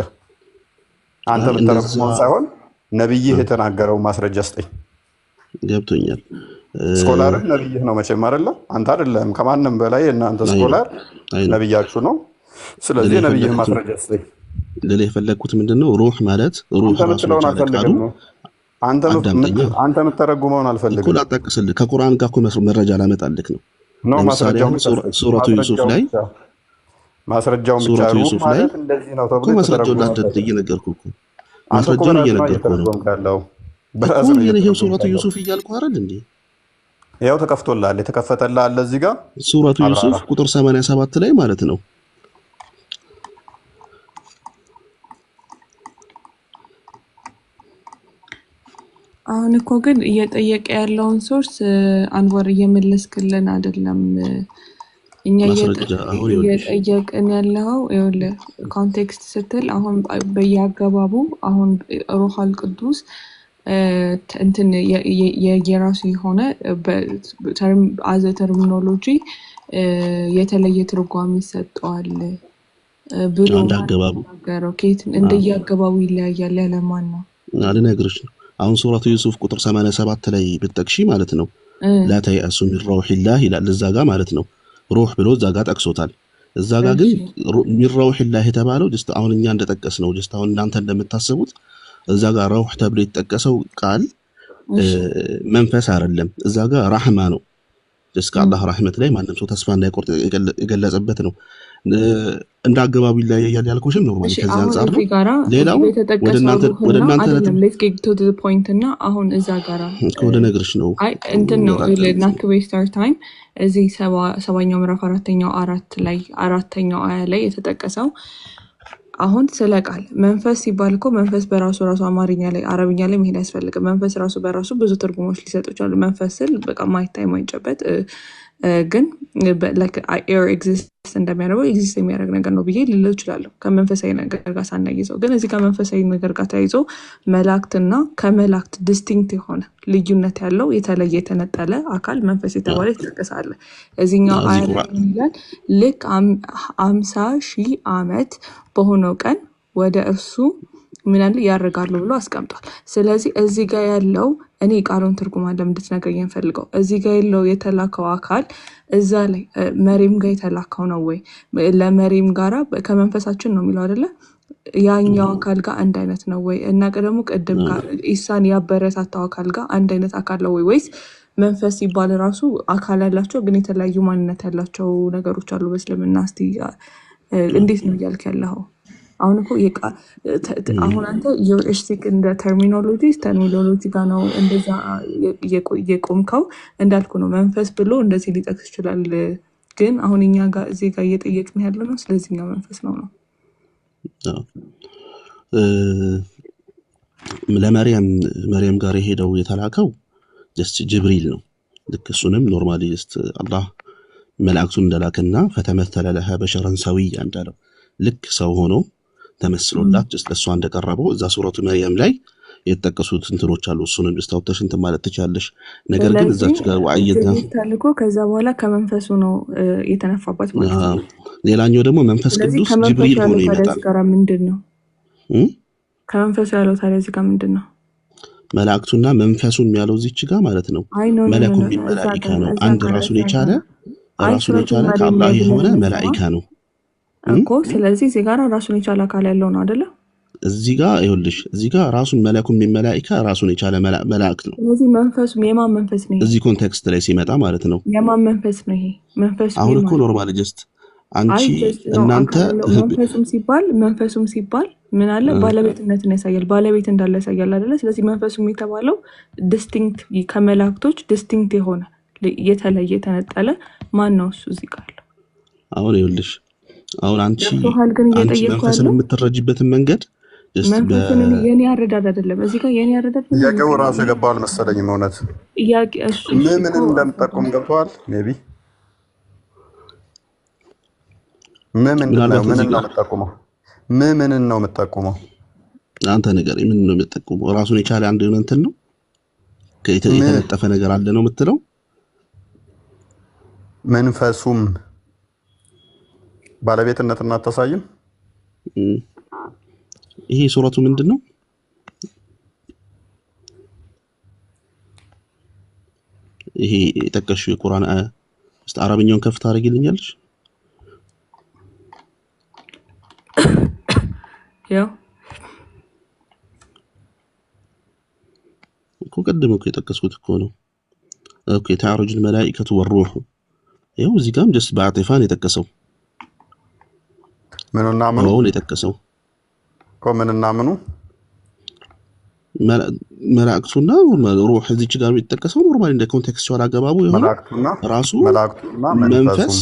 አንተ የምትተረጉመው ሳይሆን ነብይህ የተናገረው ማስረጃ ስጠኝ። ገብቶኛል። ስኮላርህ ነብይህ ነው መቼም አይደለ? አንተ አይደለም። ከማንም በላይ እናንተ ስኮላር ነብያችሁ ነው። ስለዚህ ነብይህ ማስረጃ ስጠኝ። ለሌ የፈለግኩት ምንድነው? ሩህ ማለት ሩህ ራሱ ነው። አንተ የምትተረጉመውን አልፈልግም እኮ ላጠቅስልህ። ከቁርአን ጋር እኮ መረጃ ላመጣልህ ነው። ለምሳሌ ሱረቱ ዩሱፍ ላይ ማስረጃውን ብቻ ሩህ ማለት እንደዚህ ነው ተብሎ ማስረጃውን ላደድ እየነገርኩህ እኮ ማስረጃውን እየነገርኩህ ነው እኮ ይሄው ሱረቱ ዩሱፍ እያልኩህ አይደል እንዴ? ያው ተከፍቶልሃል። የተከፈተልህ አለ እዚህ ጋር ሱረቱ ዩሱፍ ቁጥር 87 ላይ ማለት ነው። አሁን እኮ ግን እየጠየቀ ያለውን ሶርስ አንወር እየመለስክልን አይደለም። እኛ እየጠየቅን ያለው ይኸውልህ ኮንቴክስት ስትል አሁን በየአገባቡ አሁን ሩሃል ቅዱስ እንትን የራሱ የሆነ አዘ ተርሚኖሎጂ የተለየ ትርጓሜ ይሰጠዋል ብሎ ነገረው። እንደየአገባቡ ይለያያል። ያለማን ነው አልነግርሽ ነው። አሁን ሱረቱ ዩሱፍ ቁጥር 87 ላይ ብትጠቅሺ ማለት ነው ላተይአሱ ሚን ረውሒላህ ይላል እዛ ጋር ማለት ነው። ሩህ ብሎ እዛ ጋር ጠቅሶታል። እዛ ጋር ግን ሚን ረውሒላህ የተባለው ጀስት አሁን እኛ እንደጠቀስ ነው። ጀስት አሁን እናንተ እንደምታስቡት እዛ ጋር ረውህ ተብሎ የተጠቀሰው ቃል መንፈስ አይደለም። እዛ ጋር ራህማ ነው። ጀስት ከአላህ ረህመት ላይ ማንም ሰው ተስፋ እንዳይቆርጥ የገለጸበት ነው። እንደ አገባቢ ላይ ያልኩሽም ኖርማሊ እሺ ከዚህ አሁን አንጻር ነው። እዚህ ጋራ ሌላው እዚህ ወደ የተጠቀሰው እናንተ ሩህና ነጥብ አይደለም። ሌትስ ጌት ቱ ዘ ፖይንት እና አሁን እዛ ጋራ ወደ ነግርሽ ነው አይ እንትን ነው እንወጣለን። ናት ዌስት አወር ታይም። እዚህ ሰባኛው ምዕራፍ አራተኛው አያ ላይ የተጠቀሰው አሁን ስለ ቃል መንፈስ ሲባል እኮ መንፈስ በራሱ አማርኛ ላይ አረብኛ ላይ መሄድ አያስፈልግም። መንፈስ ራሱ በራሱ ብዙ ትርጉሞች ሊሰጡ ይችላሉ። መንፈስ ስል በቃ ማይታይ ማይጨበጥ ግን ኤር ኤግዚስት እንደሚያደርገው ኤግዚስት የሚያደርግ ነገር ነው ብዬ ልል እችላለሁ ከመንፈሳዊ ነገር ጋር ሳናይዘው። ግን እዚህ ጋር መንፈሳዊ ነገር ጋር ተያይዞ መላእክትና ከመላእክት ዲስቲንክት የሆነ ልዩነት ያለው የተለየ የተነጠለ አካል መንፈስ የተባለ ይጠቀሳል። እዚህኛው እዚህ አያ ላይ ቁርአን ምን ይላል? ልክ 50,000 ዓመት በሆነው ቀን ወደ እርሱ ምን ያህል ያደርጋሉ ብሎ አስቀምጧል። ስለዚህ እዚህ ጋር ያለው እኔ ቃሉን ትርጉም አለ እንድትነግረኝ የምፈልገው እዚህ ጋር ያለው የተላከው አካል እዛ ላይ መሪም ጋር የተላከው ነው ወይ? ለመሪም ጋራ ከመንፈሳችን ነው የሚለው አይደለ? ያኛው አካል ጋር አንድ አይነት ነው ወይ? እና ደግሞ ቅድም ጋር ኢሳን ያበረታታው አካል ጋር አንድ አይነት አካል ነው ወይ? ወይስ መንፈስ ሲባል ራሱ አካል ያላቸው ግን የተለያዩ ማንነት ያላቸው ነገሮች አሉ በእስልምና? እስቲ እንዴት ነው እያልክ ያለኸው? አሁን እኮ አሁን አንተ ዩሪስቲክ እንደ ተርሚኖሎጂ ጋር ነው እንደዛ የቆምከው እንዳልኩ ነው። መንፈስ ብሎ እንደዚህ ሊጠቅስ ይችላል። ግን አሁን እኛ ጋር እዚህ ጋር እየጠየቅን ያለ ነው ስለዚህኛው መንፈስ ነው። ለመርያም ጋር የሄደው የተላከው ጀስት ጅብሪል ነው። ልክ እሱንም ኖርማሊ ጀስት አላህ መላእክቱን እንደላከና ፈተመተለ ለሃ በሸረን ሰዊያ እንዳለው ልክ ሰው ሆኖ ተመስሎላት ጀስት ለእሷ እንደቀረበው እዛ ሱረቱ መርያም ላይ የተጠቀሱት እንትኖች አሉ። እሱንም ጀስታውተሽ እንትን ማለት ትችላለሽ። ነገር ግን እዛች ጋር ወአየድና ተልኮ ከዛ በኋላ ከመንፈሱ ነው የተነፋባት ማለት ነው። ሌላኛው ደግሞ መንፈስ ቅዱስ ጅብሪል ሆኖ ይመጣል። ጋር ምንድነው ከመንፈሱ ያለው ታዲያ እዚህ ጋር ምንድነው? መላእክቱና መንፈሱን ያለው እዚች ጋር ማለት ነው። መለኩ መላኢካ ነው። አንድ ራሱን የቻለ ከአላህ የሆነ መላኢካ ነው እኮ። ስለዚህ እዚህ ጋር ራሱን የቻለ አካል ያለው ነው አይደለ? እዚህ ጋር ይኸውልሽ፣ እዚህ ጋር ራሱን መለኩም መላኢካ ራሱን የቻለ መላእክት ነው። ስለዚህ መንፈሱ የማን መንፈስ ነው? እዚህ ኮንቴክስት ላይ ሲመጣ ማለት ነው። የማን መንፈስ ነው ይሄ? መንፈሱ አሁን እኮ ኖርማል ጀስት አንቺ እናንተ መንፈሱም ሲባል ምን አለ? ባለቤትነትን ያሳያል። ባለቤት እንዳለ ያሳያል አይደለ? ስለዚህ መንፈሱም የተባለው ዲስቲንክት ከመላእክቶች ዲስቲንክት የሆነ የተለየ የተነጠለ ማን ነው እሱ? እዚህ ጋር አሁን ይኸውልሽ፣ አሁን አንቺ መንፈስን የምትረጂበትን መንገድ መንፈስን የኔ አረዳድ አይደለም። እዚህ ጋር የኔ አረዳድ ጥያቄው ራሱ የገባው አልመሰለኝም። እውነት ምን እንደምጠቁም ገብተዋል። ሜቢ ምን ነው የምጠቁመው? አንተ ነገር ምን ነው የምጠቁመው? ራሱን የቻለ አንድ እንትን ነው የተነጠፈ ነገር አለ ነው የምትለው? መንፈሱም ባለቤትነትና አታሳይም። ይሄ ሱረቱ ምንድን ነው? ይሄ የጠቀሽው የቁርአን አያ እስቲ አረብኛውን ከፍ ታደርጊልኛለሽ? ያው እኮ ቀደም እኮ የጠቀስኩት እኮ ነው። ኦኬ ተዓሩጁል መላኢከቱ ወሩሁ ይኸው እዚህ ጋርም ጀስት በአጢፋን የጠቀሰው ምንና ምኑ ነው የጠቀሰው እኮ ምንና ምኑ መላእክቱና ሩህ እዚች ጋር የተጠቀሰው ኖርማሊ እንደ ኮንቴክስቹዋል አገባቡ የሆነ ራሱ መንፈስ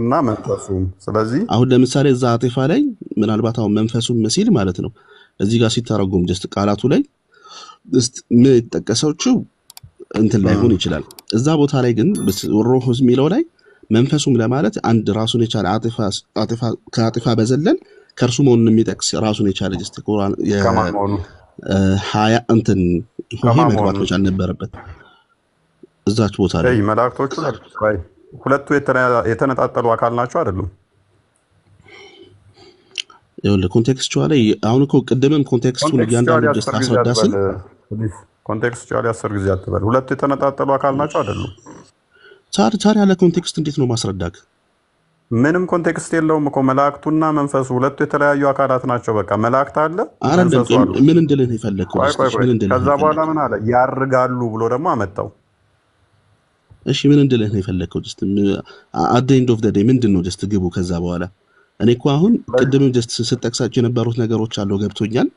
እና መንፈሱም። ስለዚህ አሁን ለምሳሌ እዛ አጢፋ ላይ ምናልባት አሁን መንፈሱም መሲል ማለት ነው እዚህ ጋር ሲተረጎም ጀስት ቃላቱ ላይ ምን የተጠቀሰችው እንትን ላይሆን ይችላል። እዛ ቦታ ላይ ግን ሩህ የሚለው ላይ መንፈሱም ለማለት አንድ ራሱን የቻለ አጢፋ ከአጢፋ በዘለል ከእርሱ መሆኑን የሚጠቅስ ራሱን የቻለ ጀስት ቁርአን ሀያ እንትን ሆሄ መግባት መቻል ነበረበት እዛች ቦታ ላይ። መላእክቶቹ ሁለቱ የተነጣጠሉ አካል ናቸው አይደሉም? ይኸውልህ ኮንቴክስቹዋል ላይ አሁን እኮ ቅድምም ኮንቴክስቱን እያንዳንዱ ጀስት አስረዳስን ኮንቴክስቹዋል 10 ጊዜ አትበል። ሁለቱ የተነጣጠሉ አካል ናቸው አይደሉም? ታዲያ ያለ ኮንቴክስት እንዴት ነው ማስረዳክ? ምንም ኮንቴክስት የለውም እኮ መላእክቱና መንፈሱ ሁለቱ የተለያዩ አካላት ናቸው። በቃ መላእክት አለ መንፈሱ አለ። ምን እንድልህ የፈለግከው? ከዛ በኋላ ምን አለ? ያርጋሉ ብሎ ደግሞ አመጣው። እሺ ምን እንድልህ ነው የፈለከው? ጀስት at the end of the day ምንድነው ጀስት ግቡ? ከዛ በኋላ እኔ እኮ አሁን ቅድምም ጀስት ስጠቅሳቸው የነበሩት ነገሮች አሉ ገብቶኛል።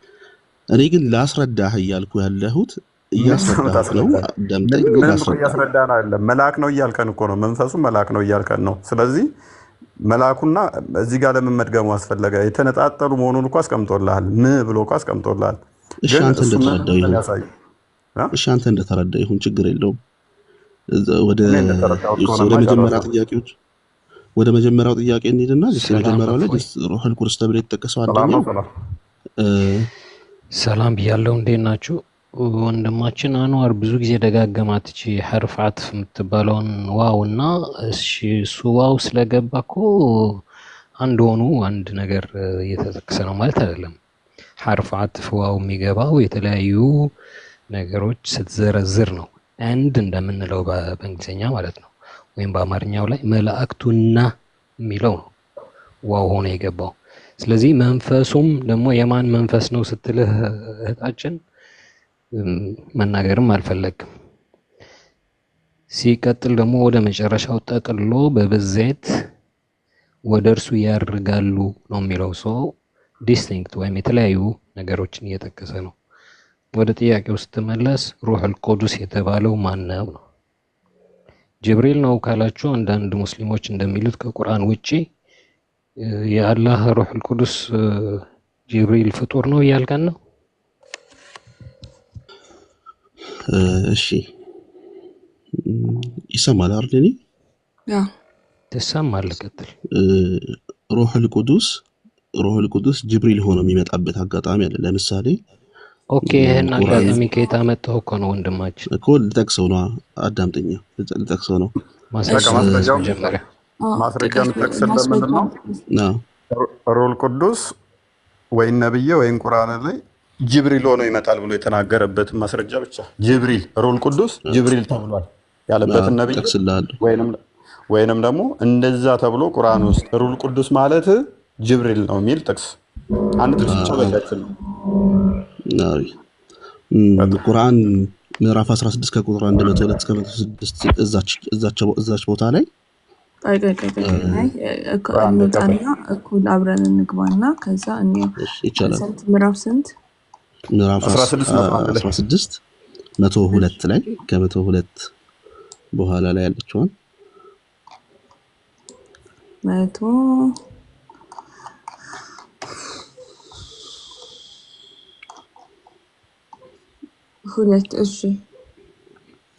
እኔ ግን ላስረዳህ እያልኩ ያለሁት እያስረዳህ ነው። ደምጠኝ እያስረዳን አይደለም። መልአክ ነው እያልከን እኮ ነው። መንፈሱ መልአክ ነው እያልከን ነው። ስለዚህ መልአኩና እዚህ ጋር ለምን መድገሙ አስፈለገ? የተነጣጠሉ መሆኑን እኮ አስቀምጦልሃል። ብሎ እኮ አስቀምጦልሃል። እሺ አንተ እንደተረዳው ይሁን። እሺ አንተ እንደተረዳው ይሁን፣ ችግር የለውም። ወደ መጀመሪያው ጥያቄ እንሂድና መጀመሪያው ላይ ሩሑል ቁዱስ ተብሎ የተጠቀሰው አንደኛው ሰላም ብያለሁ። እንዴት ናችሁ? ወንድማችን አንዋር ብዙ ጊዜ ደጋገማት እቺ ሐርፍ አጥፍ የምትባለውን ዋውና እሺ እሱ ዋው ስለገባ እኮ አንድ ነገር እየተጠቀሰ ነው ማለት አይደለም። ሐርፍ አጥፍ ዋው የሚገባው የተለያዩ ነገሮች ስትዘረዝር ነው። አንድ እንደምንለው በእንግሊዝኛ ማለት ነው፣ ወይም በአማርኛው ላይ መላእክቱና የሚለው ነው ዋው ሆኖ የገባው። ስለዚህ መንፈሱም ደግሞ የማን መንፈስ ነው ስትልህ እህታችን መናገርም አልፈለግም። ሲቀጥል ደግሞ ወደ መጨረሻው ጠቅሎ በብዜት ወደ እርሱ ያርጋሉ ነው የሚለው። ሰው ዲስቲንክት ወይም የተለያዩ ነገሮችን እየጠቀሰ ነው። ወደ ጥያቄው ስትመለስ ሩሑል ቁዱስ የተባለው ማን ነው? ጅብሪል ነው ካላችሁ አንዳንድ ሙስሊሞች እንደሚሉት ከቁርአን ውጪ የአላህ ሩሑል ቁዱስ ጅብሪል ፍጡር ነው እያልከን ነው? እሺ ይሰማል አይደል? ተሰማል። ቀጥል። ሩሑል ቁዱስ ጅብሪል ሆኖ የሚመጣበት አጋጣሚ አለ። ለምሳሌ ኦኬ፣ ይሄን አጋጣሚ ከየት አመጣው እኮ ነው ወንድማችን? እኮ ልጠቅሰው ነው። አዳምጠኛ ልጠቅሰው ነው። ማስረጃ የምጠቅስልህ ምንድን ነው? ሩሑል ቁዱስ ወይም ነብይ ወይም ቁርአን ላይ ጅብሪል ሆኖ ይመጣል ብሎ የተናገረበትን ማስረጃ ብቻ ሩሑል ቁዱስ ጅብሪል ተብሏል ያለበትን ነብይ ወይንም ደግሞ እንደዛ ተብሎ ቁርአን ውስጥ ሩሑል ቁዱስ ማለት ጅብሪል ነው የሚል ጥቅስ አንድ ጥቅስ ብቻ በቃችን ነው። ቁርአን ምዕራፍ 16 ከቁጥር 102 እስከ 106 እዛች ቦታ ላይ እኩል አብረን እንግባና ከዛ ይቻላል። ምዕራፍ ስንት? ምዕራፍ 16 102 ላይ ከ102 በኋላ ላይ ያለችውን 102 እሺ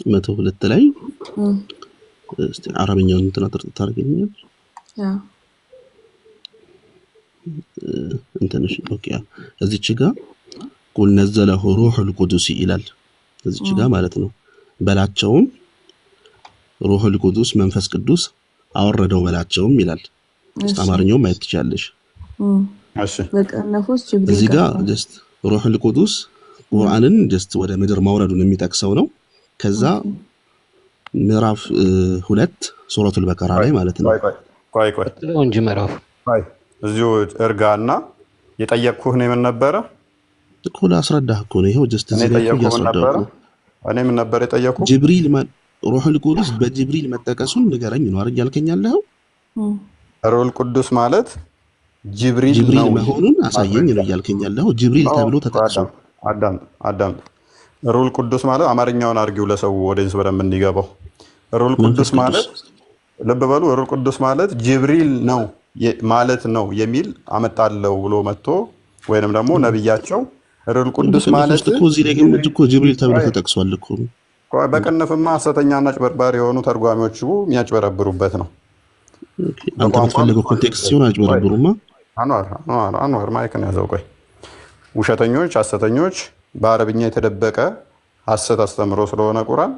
102 ላይ እስቲ አረብኛውን እንትን ታርገኛል እንትንሽ ኦኬ። እዚች ጋር ቁል ነዘለሁ ሩሑል ቁዱስ ይላል። እዚች ጋር ማለት ነው በላቸውም ሩሑል ቁዱስ መንፈስ ቅዱስ አወረደው በላቸውም ይላል። አማርኛው ማየት ትችላለሽ። እሺ በቀነፉስ ጅብሪል እዚህ ጋር ጀስት ሩሑል ቁዱስ ቁርአንን ጀስት ወደ ምድር ማውረዱን የሚጠቅሰው ነው። ከዛ ምዕራፍ 2 ሱረቱል በቀራ ላይ ማለት ነው። ቆይ እንጂ ምዕራፍ እዚሁ እርጋና የጠየቅኩህ ነው። ምን ነበረ እኮ ላስረዳህ እኮ ነው። ይሄው ጀስት እዚህ ላይ እያስረዳሁ ነው። እኔ ምን ነበር የጠየቅኩህ? ጅብሪል ሩሑል ቁዱስ በጅብሪል መጠቀሱን ንገረኝ ነው አይደል ያልከኝ ያለው? ሩሑል ቁዱስ ማለት ጅብሪል መሆኑን አሳየኝ ነው እያልከኝ ያለው። ጅብሪል ተብሎ ተጠቅሷል። አዳም ሩሑል ቅዱስ ማለት አማርኛውን አድርጊው ለሰው ወደዚህ በደንብ እንዲገባው። ሩሑል ቅዱስ ማለት ልብ በሉ፣ ሩሑል ቅዱስ ማለት ጅብሪል ነው ማለት ነው የሚል አመጣለው ብሎ መጥቶ ወይንም ደግሞ ነብያቸው ሩሑል ቅዱስ ማለት እኮ እዚህ ላይ ግን እኮ ጅብሪል ተብሎ ተጠቅሷል እኮ። በቅንፍማ ሐሰተኛና አጭበርባሪ የሆኑ ተርጓሚዎች የሚያጭበረብሩበት ነው። አንተ በተፈለገው ኮንቴክስት ሲሆን አጭበረብሩማ። አንዋር ማይክን ያዘው። ቆይ ውሸተኞች፣ ሐሰተኞች በአረብኛ የተደበቀ ሐሰት አስተምሮ ስለሆነ ቁርአን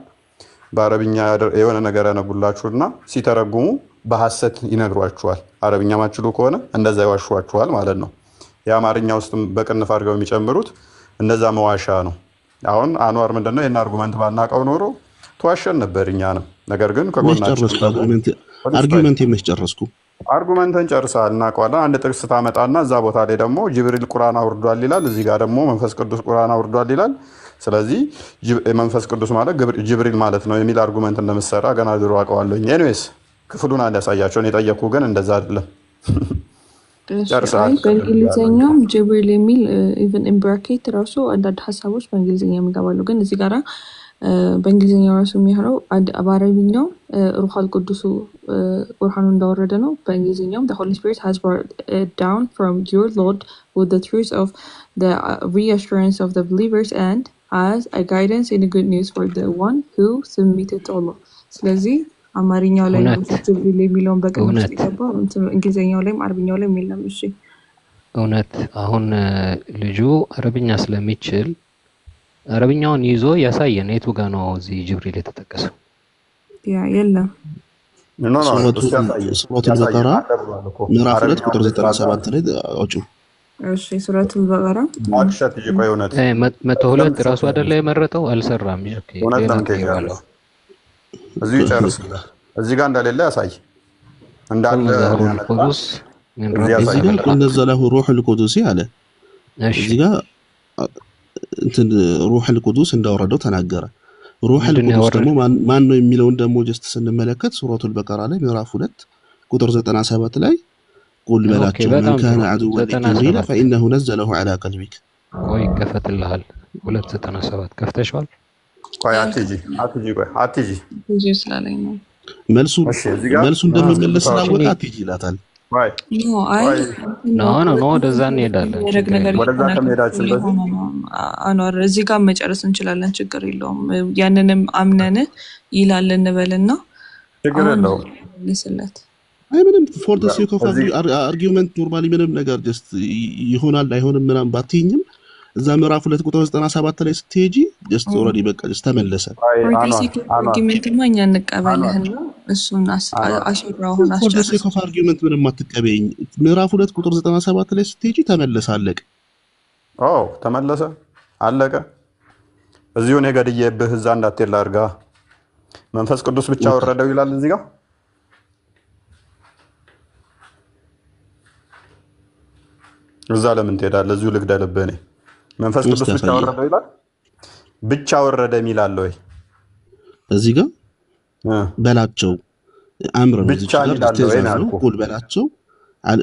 በአረብኛ የሆነ ነገር ያነጉላችሁና ሲተረጉሙ በሐሰት ይነግሯችኋል። አረብኛ ማችሉ ከሆነ እንደዛ ይዋሽዋችኋል ማለት ነው። የአማርኛ ውስጥም በቅንፍ አድርገው የሚጨምሩት እንደዛ መዋሻ ነው። አሁን አንዋር ምንድነው ይሄን አርጉመንት ባናቀው ኖሮ ተዋሸን ነበር እኛንም። ነገር ግን ከጎናችን አርጉመንት የመጨረስኩ አርጉመንትን ጨርሰሃል፣ እናውቀዋለን። አንድ ጥቅስ ታመጣና እዛ ቦታ ላይ ደግሞ ጅብሪል ቁርአን አውርዷል ይላል፣ እዚህ ጋር ደግሞ መንፈስ ቅዱስ ቁርአን አውርዷል ይላል። ስለዚህ መንፈስ ቅዱስ ማለት ጅብሪል ማለት ነው የሚል አርጉመንት እንደምትሰራ ገና ድሮ አውቀዋለሁኝ። ኤኒዌይስ ክፍሉን አንድ ያሳያቸውን የጠየኩ ግን እንደዛ አይደለም። ጨርሰሃል። በእንግሊዝኛውም ጅብሪል የሚል ኢቨን ኢን ብራኬት ራሱ አንዳንድ ሀሳቦች በእንግሊዝኛ የሚገባሉ። ግን እዚህ ጋራ በእንግሊዝኛው ራሱ የሚሆነው በአረብኛው ሩሃል ቅዱሱ ቁርአኑ እንዳወረደ ነው። በእንግሊዝኛውም the Holy Spirit has brought it down from your Lord with the truth of the reassurance of the believers and as a guidance and a good news for the one who submitted to Allah. ስለዚህ አማርኛው ላይ ጅብሪል የሚለውን በቀን ውስጥ ይገባው፣ እንግሊዝኛው ላይም አረብኛው ላይም የለም። እሺ እውነት አሁን ልጁ አረብኛ ስለሚችል አረብኛውን ይዞ ያሳየን የቱ ጋር ነው እዚህ ጅብሪል የተጠቀሰው? ያ የለም። ሱረቱል በቀራ ምዕራፍ 2 ቁጥር 97 ላይ አውጪው። እሺ ሱረቱል በቀራ አክሸት ይቆይ። እውነት 102 ራሱ አይደለ የመረጠው አልሰራም። ኦኬ እዚህ ጨርስ። እዚህ ጋር እንደሌለ ያሳይ እንዳለ ቅዱስ እዚህ ጋር እነዘለሁ ሩሑል ቁዱስ አለ። እዚህ ጋር እንትን ሩሑል ቁዱስ እንዳወረደው ተናገረ። ሩሑል ቁዱስ ደግሞ ማን ነው የሚለውን ደግሞ ጀስት ስንመለከት ሱረቱል በቀራ ላይ ምዕራፍ 2 ቁጥር 97 ላይ ቁል በላቸው መን ካነ ዐዱወን ሊጅብሪል ፈኢነሁ ነዘለሁ ዐላ ቀልቢክ። ወይ ከፈትልሃል 297 ከፍተሽዋል? ቆይ አትጂ ቆይ አትጂ እዚህ ስላለኝ ነው መልሱ እንደሚመለስ ስላወቀ አትጂ ይላታል። ኖ ወደዛ እንሄዳለን። ወደዛ ከመሄዳችን በፊት አኗር እዚህ ጋር መጨረስ እንችላለን፣ ችግር የለውም። ያንንም አምነን ይላል እንበልና ችግር የለውም። ልስለት አይ ምንም ፎር ዘ ሴክ ኦፍ አርጊውመንት ኖርማሊ ምንም ነገር ጀስት ይሆናል አይሆንም ምናምን ባትይኝም እዛ ምዕራፍ 2 ቁጥር 97 ላይ ስትሄጂ ጀስት ኦልሬዲ በቃ ጀስት ተመለሰ። አርጊውመንት ማኛ እንቀበልህና እሱን አሽራው ሆነ ፎር ዘ ሴክ ኦፍ አርጊውመንት ምንም አትቀበይኝ። ምዕራፍ 2 ቁጥር 97 ላይ ስትሄጂ ተመለሰ፣ አለቀ። ተመለሰ፣ አለቀ። እዚሁ ነው ገድዬብህ እዛ እንዳትሄድ ላድርጋ። መንፈስ ቅዱስ ብቻ ወረደው ይላል እዚህ ጋር። እዛ ለምን ትሄዳለህ? እዚሁ ልግደልብህ እኔ። መንፈስ ቅዱስ ብቻ ወረደው ይላል። ብቻ ወረደ የሚል አለ ወይ እዚህ ጋር? በላቸው አምር ነው እዚህ ጋር ቁል በላቸው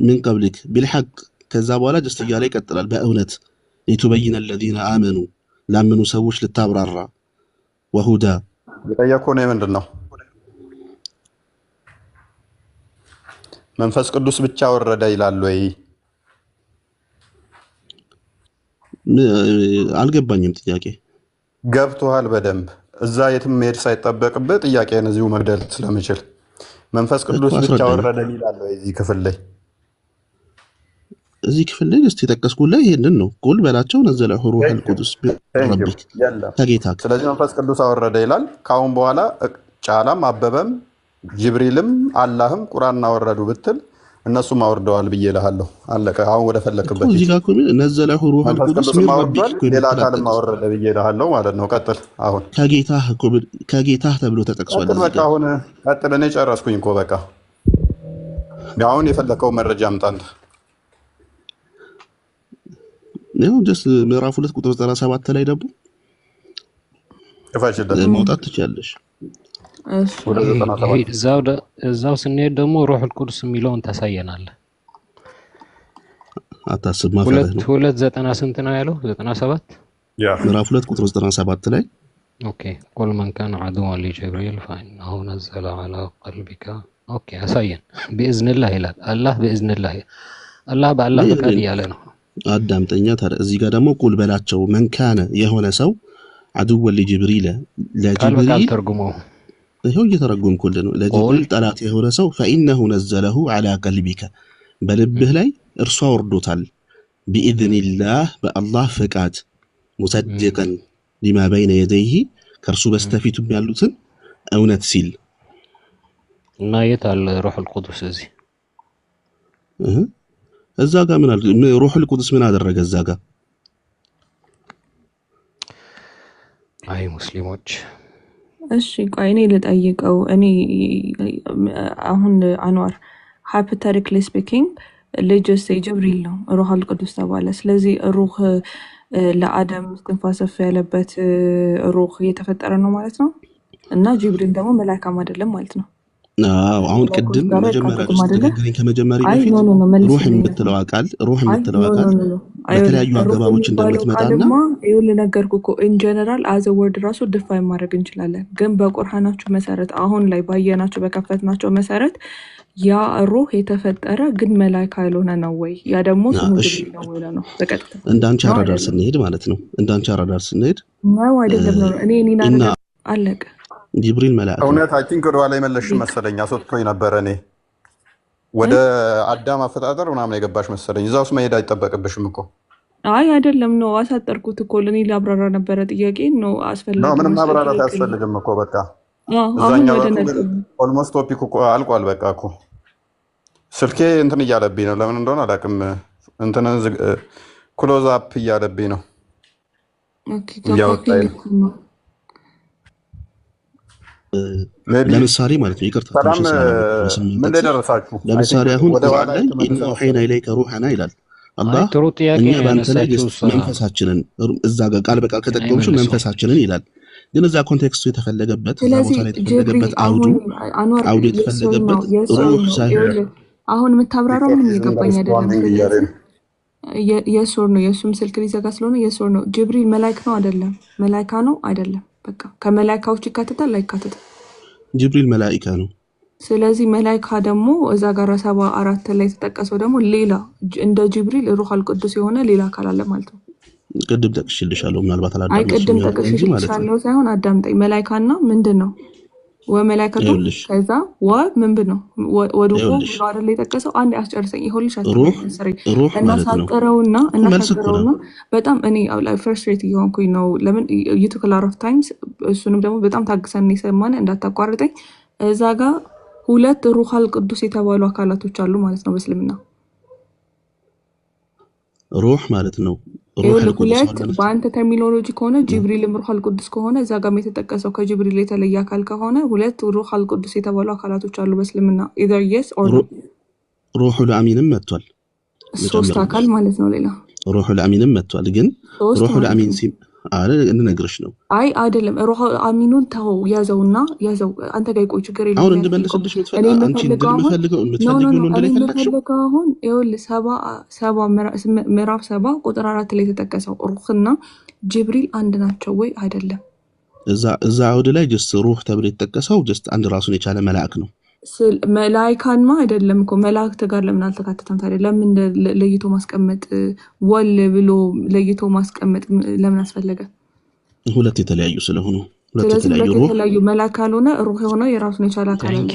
ምን ቀብልክ ቢልሐቅ። ከዛ በኋላ ጀስት እያለ ይቀጥላል። በእውነት ሊቱበይነ الذين آمنوا ላመኑ ሰዎች ልታብራራ ወሁዳ። የጠየቀው ነው ምንድን ነው? መንፈስ ቅዱስ ብቻ ወረደ ይላል ወይ? አልገባኝም ጥያቄ። ገብቶሃል በደንብ። እዛ የትም መሄድ ሳይጠበቅብህ ጥያቄን እዚሁ መግደል ስለምችል መንፈስ ቅዱስ ብቻ ወረደ ይላል ወይ እዚህ ክፍል ላይ? እዚህ ክፍል ላይ እስቲ ተጠቀስኩልህ ይሄንን ነው። ቁል በላቸው ነዘለሁ ሩሑል ቁዱስ ረቢክ ከጌታ። ስለዚህ መንፈስ ቅዱስ አወረደ ይላል። ካሁን በኋላ ጫላም አበበም ጅብሪልም አላህም ቁርአን አወረዱ ብትል እነሱም አወርደዋል ብዬ እልሃለሁ። አለቀ። አሁን ወደ ፈለክበት እዚህ ጋር ኮሜ ነዘለሁ ሩሑል ቁዱስ ምን ረቢክ ሌላ አካልም አወረደ ብዬ እልሃለሁ ማለት ነው። ቀጥል። አሁን ከጌታህ ተብሎ ተጠቅሷል። በቃ አሁን ቀጥል። እኔ ጨረስኩኝ እኮ በቃ። አሁን የፈለከው መረጃ አምጣ አንተ። ነው ጀስት ምዕራፍ 2 ቁጥር 97 ላይ ደግሞ መውጣት ትችላለሽ። እዛው ስንሄድ ደግሞ ሩሑል ቁዱስ የሚለውን ታሳየናለህ። አታስብ ማለት ነው። 290 ስንት ነው ያለው? 97 ምዕራፍ 2 ቁጥር 97 ላይ ኦኬ ቁል መን ካነ ዐዱወን ሊጅብሪል ፈኢነሁ ነዘለ ዐላ ቀልቢካ። ኦኬ አሳየን። ቢኢዝኒላህ ይላል። አላህ ቢኢዝኒላህ፣ አላህ በአላህ ፈቃድ እያለ ነው። አዳምጠኛ ታዲያ እዚህ ጋር ደግሞ ቁል በላቸው መን ካነ የሆነ ሰው ዐዱወን ሊጅብሪል ለጅብሪል ተርጉመው ይሄው እየተረጎምኩልህ ነው። ለጅብሪል ጠላት የሆነ ሰው ፈኢነሁ ነዘለሁ ዐላ ቀልቢከ በልብህ ላይ እርሱ አወርዶታል። ቢኢዝኒላህ በአላህ ፈቃድ ሙሰድቀን ሊማ በይነ የደይህ ከእርሱ በስተፊቱም ያሉትን እውነት ሲል እና የት አለ ሩሑል ቁዱስ? እዛ ጋር ምን አለ? ሩሑል ቁዱስ ምን አደረገ እዛ ጋር? አይ ሙስሊሞች። እሺ ቆይ እኔ ልጠይቀው። እኔ አሁን አንዋር ሃይፖቴቲካሊ ስፒኪንግ ልጅስ ጅብሪል ነው ሩህ አልቅዱስ ተባለ። ስለዚህ ሩህ ለአደም ትንፋሰፍ ያለበት ሩህ እየተፈጠረ ነው ማለት ነው እና ጅብሪል ደግሞ መላእክም አይደለም ማለት ነው። አሁን ቅድም መጀመሪያ ስትነግረኝ ከመጀመሪያ በፊት ሩህ የምትለው ቃል በተለያዩ አገባቦች እንደምትመጣና ይኸውልህ ነገርኩህ እኮ ኢን ጀነራል አዘ ወርድ ራሱ ዲፋይን ማድረግ እንችላለን። ግን በቁርአናችሁ መሰረት አሁን ላይ ባየናቸው በከፈትናቸው መሰረት ያ ሩህ የተፈጠረ ግን መላእክት ያልሆነ ነው ወይ? ያ ደግሞ ስሙ ጅብሪል ነው ወይ ነው? በቀጥታ እንዳንቺ አራዳር ስንሄድ ማለት ነው። እንዳንቺ አራዳር ስንሄድ ነው አይደለም ነው እኔ አለቀ ጅብሪል መላእክት እውነት አይ ቲንክ ወደኋላ የመለስሽ መሰለኝ። አስወጥቶኝ ነበረ እኔ ወደ አዳም አፈጣጠር ምናምን የገባሽ መሰለኝ። እዛ ውስጥ መሄድ አይጠበቅብሽም እኮ። አይ አይደለም ነው አሳጠርኩት እኮ ለኔ ላብራራ ነበረ ጥያቄ ነው አስፈልግ ነው። ምንም ማብራራት አያስፈልግም እኮ በቃ እዛኛው ኦልሞስት ቶፒክ እኮ አልቋል። በቃ እኮ ስልኬ እንትን እያለብኝ ነው፣ ለምን እንደሆነ አላውቅም። እንትን ክሎዝ አፕ እያለብኝ ነው እያወጣኝ ነው። ለምሳሌ ማለት ነው ይቅርታ ምን ደረሳችሁ? ለምሳሌ አሁን ቁርአን ላይ ኢነ ወሐይና ኢለይከ ሩሐና ይላል አላህ እኛ በአንተ ላይ መንፈሳችንን እዛ ጋር ቃል በቃል ከተጠቀምሽው መንፈሳችንን ይላል። ግን እዛ ኮንቴክስቱ የተፈለገበት ቦታ ላይ የተፈለገበት አውዱ የተፈለገበት ሩህ ሳይሆን አሁን የምታብራራው ምን እየገባኝ አይደለም። የሶር ነው የሱም ስልክ ሊዘጋ ስለሆነ የሶር ነው። ጅብሪል መላእክት ነው አይደለም? መላእክት ነው አይደለም? በቃ ከመላእክቶች ይካተታል አይካተትም? ጅብሪል መላእክት ነው። ስለዚህ መላእክት ደግሞ እዛ ጋር 74 ላይ የተጠቀሰው ደግሞ ሌላ እንደ ጅብሪል ሩህ አልቅዱስ የሆነ ሌላ አካል አለ ማለት ነው። ቅድም ጠቅሽልሻለሁ ምናልባት አላዳምጥሽ። አይ ቅድም ጠቅሽልሻለሁ ሳይሆን አዳምጠኝ። መላእክትና ምንድነው ወመላእክቱ ከዛ ምንድን ነው ወዱቆ ነው አይደል የጠቀሰው? አንድ አስጨርሰኝ ይሁንልሽ አስጨርሰኝ እናሳጥረውና በጣም እኔ ፍርስትሬት እየሆንኩኝ ነው። ለምን you took a lot of times እሱንም ደግሞ በጣም ታግሰን የሰማን እንዳታቋርጠኝ። እዛ ጋር ሁለት ሩህ አልቅዱስ የተባሉ አካላቶች አሉ ማለት ነው በእስልምና። ሩህ ማለት ነው ሁለት በአንተ ተርሚኖሎጂ ከሆነ ጅብሪልም ሩህ አልቅዱስ ከሆነ እዛ ጋር የተጠቀሰው ከጅብሪል የተለየ አካል ከሆነ ሁለት ሩህ አልቅዱስ የተባሉ አካላቶች አሉ በእስልምና either yes or no። ሩሁል አሚንም መጥቷል፣ ሶስት አካል ማለት ነው። ሌላ ሩሁል አሚንም መጥቷል። ግን ሩሁል አሚን ሲም አለ እንነግርሽ ነው። አይ አይደለም ሩህ አሚኑን ተው ያዘውና ያዘው አንተ ጋር ቆይ ችግር የለም። አሁን እንደመለስልሽ የምትፈልጊው አንቺ እንደምፈልገው ነው እንደለከለክሽው አሁን ይኸውልህ ምዕራፍ 7 ቁጥር 4 ላይ የተጠቀሰው ሩህና ጅብሪል አንድ ናቸው ወይ አይደለም? እዛ አውድ ላይ ጀስት ሩህ ተብሎ የተጠቀሰው ጀስት አንድ ራሱን የቻለ መልአክ ነው። መላእክታንማ አይደለም እኮ መላእክት ጋር ለምን አልተካተተም ታዲያ? ለምን ለይቶ ማስቀመጥ ወል ብሎ ለይቶ ማስቀመጥ ለምን አስፈለገ? ሁለት የተለያዩ ስለሆኑ ሁለት የተለያዩ መላእክት ካልሆነ ሩህ የሆነ የራሱን የቻለ አካል ነው።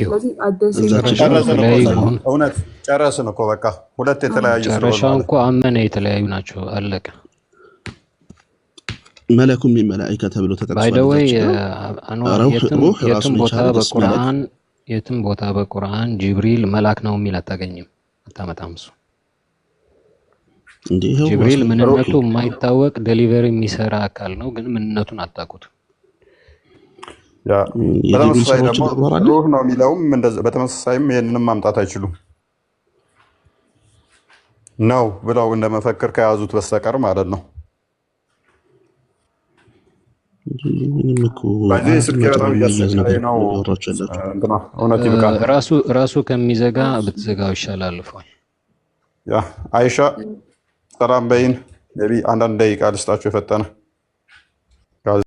ስለዚህ እውነት ጨረስን እኮ በቃ ሁለት የተለያዩ ስለሆኑ ጨረሻው እኮ አመነ የተለያዩ ናቸው አለቀ። መለኩም መላእክት ተብሎ ተጠቅሷል። ባይ ዘ ዌይ የትም ቦታ በቁርአን ጅብሪል መልአክ ነው የሚል አታገኝም፣ አታመጣም። እሱ ጅብሪል ምንነቱ የማይታወቅ ዴሊቨሪ የሚሰራ አካል ነው፣ ግን ምንነቱን አታውቁት። ያ በተመሳሳይ ደግሞ ሩህ ነው የሚለውም እንደዚህ በተመሳሳይም ይሄንንም ማምጣት አይችሉም ነው ብለው እንደመፈክር ከያዙት በስተቀር ማለት ነው። ራሱ ከሚዘጋ ብትዘጋው ይሻላል። ያ አይሻ ሰላም በይን። አንዳንድ ደቂቃ ልስጣችሁ የፈጠነ